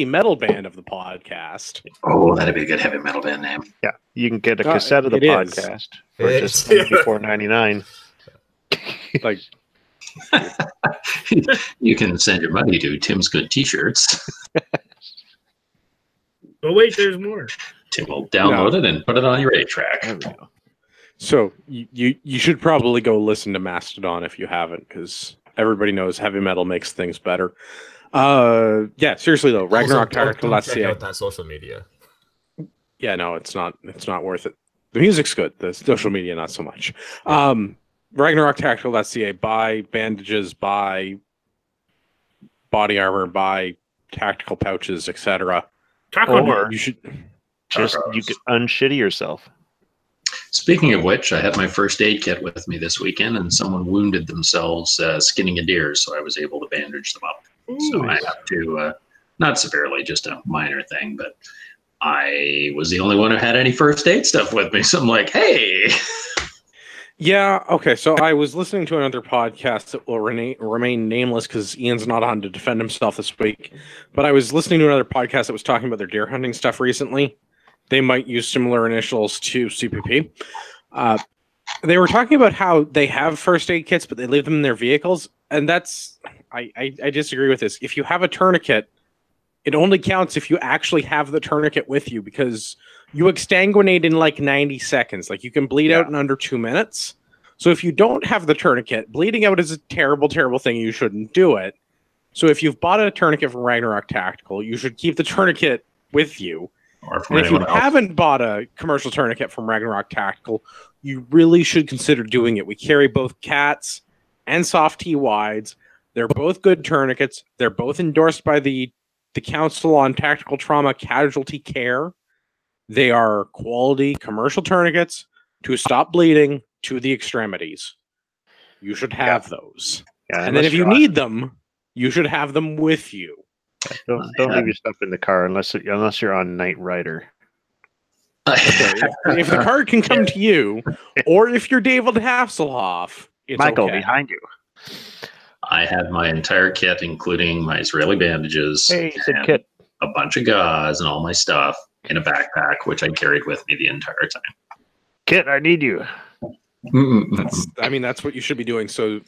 metal band of the podcast.
Oh, that'd be a good heavy metal band name.
Yeah, you can get a cassette of the podcast for just $24.99.
Like,
you can send your money to Tim's Good T-shirts.
But wait, there's more.
Tim will download it and put it on your 8-track.
There we go. So you should probably go listen to Mastodon if you haven't, because everybody knows heavy metal makes things better. Yeah, seriously though, RagnarokTactical.ca.
Check out that social media.
Yeah, no, it's not worth it. The music's good. The social media, not so much. RagnarokTactical.ca. Buy bandages, buy body armor, buy tactical pouches, etc.
Or
you should
just you could unshitty yourself.
Speaking of which, I had my first aid kit with me this weekend, and someone wounded themselves skinning a deer, so I was able to bandage them up.
Ooh.
So I have to, not severely, just a minor thing, but I was the only one who had any first aid stuff with me, so I'm like, hey!
Yeah, okay, so I was listening to another podcast that will remain nameless because Ian's not on to defend himself this week, but I was listening to another podcast that was talking about their deer hunting stuff recently. They might use similar initials to CPP. They were talking about how they have first aid kits, but they leave them in their vehicles, and that's... I disagree with this. If you have a tourniquet, it only counts if you actually have the tourniquet with you, because you exsanguinate in like 90 seconds. Like, you can bleed out in under 2 minutes. So if you don't have the tourniquet, bleeding out is a terrible, terrible thing. You shouldn't do it. So if you've bought a tourniquet from Ragnarok Tactical, you should keep the tourniquet with you. And if you haven't bought a commercial tourniquet from Ragnarok Tactical, you really should consider doing it. We carry both cats and soft T wides. They're both good tourniquets. They're both endorsed by the Council on Tactical Trauma Casualty Care. They are quality commercial tourniquets to stop bleeding to the extremities. You should have those. Yeah, and then if you need them, you should have them with you.
Don't leave your stuff in the car unless you're on Night Rider.
If the car can come to you, or if you're David Hasselhoff, it's
Michael
okay.
Behind you.
I had my entire kit, including my Israeli bandages,
kit.
A bunch of gauze, and all my stuff in a backpack, which I carried with me the entire time.
Kit, I need you.
That's what you should be doing. So,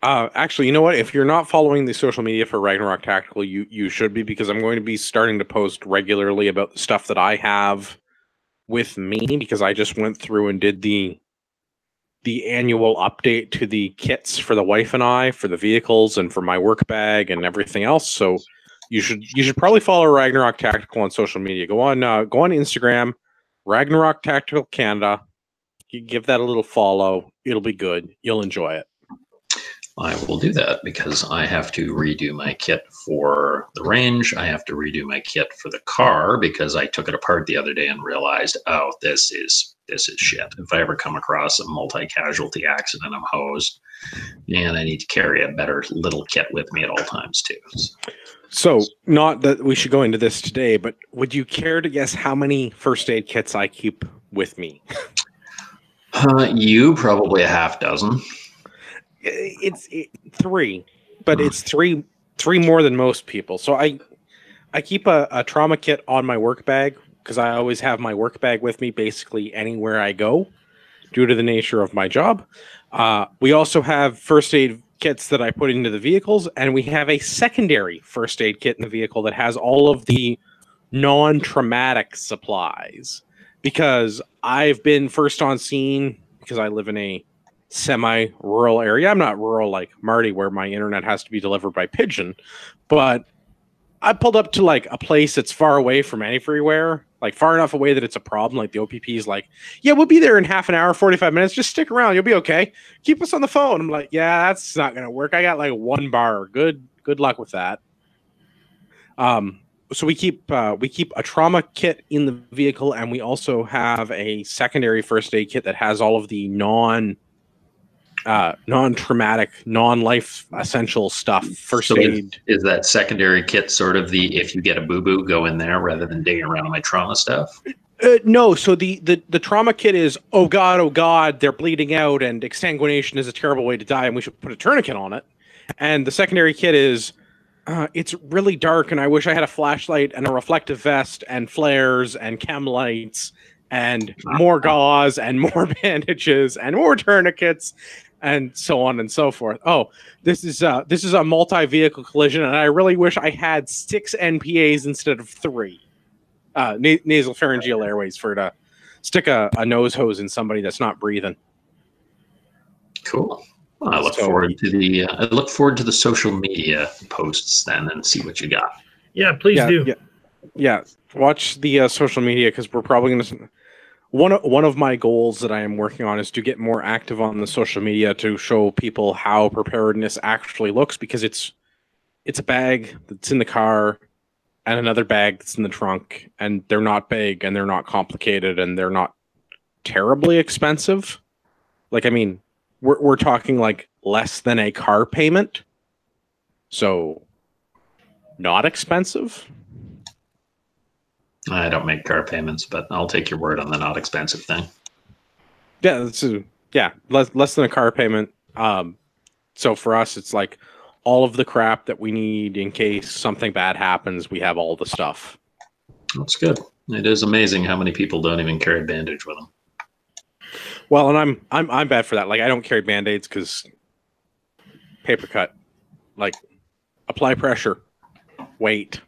actually, you know what? If you're not following the social media for Ragnarok Tactical, you should be, because I'm going to be starting to post regularly about the stuff that I have with me, because I just went through and did the annual update to the kits for the wife and I, for the vehicles, and for my work bag and everything else. So you should probably follow Ragnarok Tactical on social media. Go on Instagram, Ragnarok Tactical Canada. You give that a little follow. It'll be good. You'll enjoy it.
I will do that because I have to redo my kit for the range. I have to redo my kit for the car because I took it apart the other day and realized, oh, this is shit. If I ever come across a multi-casualty accident, I'm hosed. And I need to carry a better little kit with me at all times too.
So, not that we should go into this today, but would you care to guess how many first aid kits I keep with me?
You probably a half dozen.
It's 3, but it's three more than most people. So I keep a trauma kit on my work bag because I always have my work bag with me basically anywhere I go due to the nature of my job. We also have first aid kits that I put into the vehicles, and we have a secondary first aid kit in the vehicle that has all of the non-traumatic supplies, because I've been first on scene because I live in a semi-rural area. I'm not rural like Marty where my internet has to be delivered by pigeon, but I pulled up to like a place that's far away from everywhere, like far enough away that it's a problem. Like the OPP is like, yeah, we'll be there in half an hour, 45 minutes. Just stick around. You'll be okay. Keep us on the phone. I'm like, yeah, that's not going to work. I got like one bar. Good luck with that. So we keep a trauma kit in the vehicle, and we also have a secondary first aid kit that has all of the non-traumatic, non-life essential stuff. First aid.
Is that secondary kit sort of the if you get a boo-boo, go in there rather than digging around on my trauma stuff?
No. So the trauma kit is, oh God, they're bleeding out, and exsanguination is a terrible way to die, and we should put a tourniquet on it. And the secondary kit is, it's really dark, and I wish I had a flashlight and a reflective vest and flares and chem lights and more gauze and more bandages and more tourniquets and so on and so forth. Oh, this is a multi-vehicle collision, and I really wish I had 6 NPAs instead of 3. Nasal pharyngeal airways to stick a nose hose in somebody that's not breathing.
Cool. Well, I look forward to the social media posts then and see what you got.
Yeah, please do.
Yeah. Watch the social media, because we're probably going to. One of my goals that I am working on is to get more active on the social media to show people how preparedness actually looks, because it's a bag that's in the car and another bag that's in the trunk, and they're not big and they're not complicated and they're not terribly expensive. Like, I mean, we're talking like less than a car payment, so not expensive.
I don't make car payments, but I'll take your word on the not expensive thing.
Yeah, less than a car payment. So for us, it's like all of the crap that we need in case something bad happens. We have all the stuff.
That's good. It is amazing how many people don't even carry a bandage with them.
Well, and I'm bad for that. Like, I don't carry Band-Aids because paper cut. Like, apply pressure. Wait.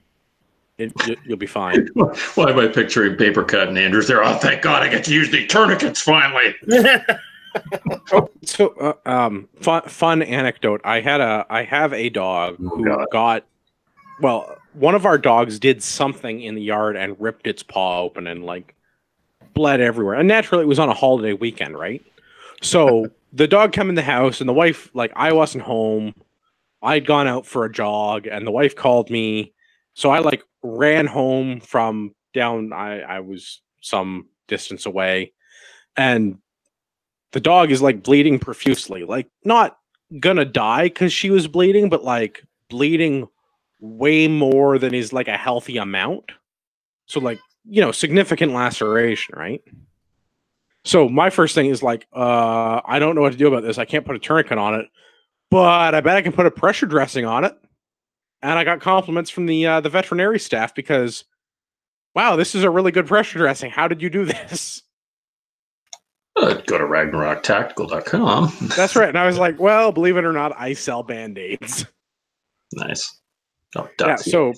You'll be fun.
Why am I picturing paper cut and Andrew's there? Oh, thank God I get to use the tourniquets finally.
Fun anecdote. I have a dog who one of our dogs did something in the yard and ripped its paw open and like bled everywhere. And naturally it was on a holiday weekend, right? So the dog came in the house, and the wife, like, I wasn't home. I'd gone out for a jog, and the wife called me. So I like ran home from down. I was some distance away, and the dog is like bleeding profusely, like not gonna die because she was bleeding, but like bleeding way more than is like a healthy amount. So like, significant laceration, right? So my first thing is like, I don't know what to do about this. I can't put a tourniquet on it, but I bet I can put a pressure dressing on it. And I got compliments from the veterinary staff because, wow, this is a really good pressure dressing. How did you do this?
Go to RagnarokTactical.com.
That's right. And I was like, well, believe it or not, I sell Band-Aids.
Nice.
Yeah, so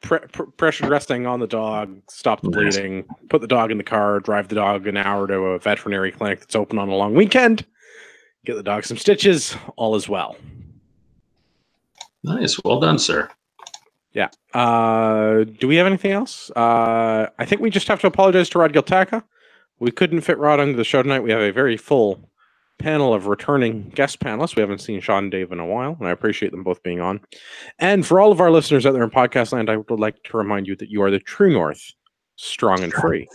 pressure dressing on the dog, stop the bleeding, put the dog in the car, drive the dog an hour to a veterinary clinic that's open on a long weekend, get the dog some stitches, all is well.
Nice. Well done, sir.
Yeah. Do we have anything else? I think we just have to apologize to Rod Giltaca. We couldn't fit Rod onto the show tonight. We have a very full panel of returning guest panelists. We haven't seen Sean and Dave in a while, and I appreciate them both being on. And for all of our listeners out there in podcast land, I would like to remind you that you are the true north, strong and free.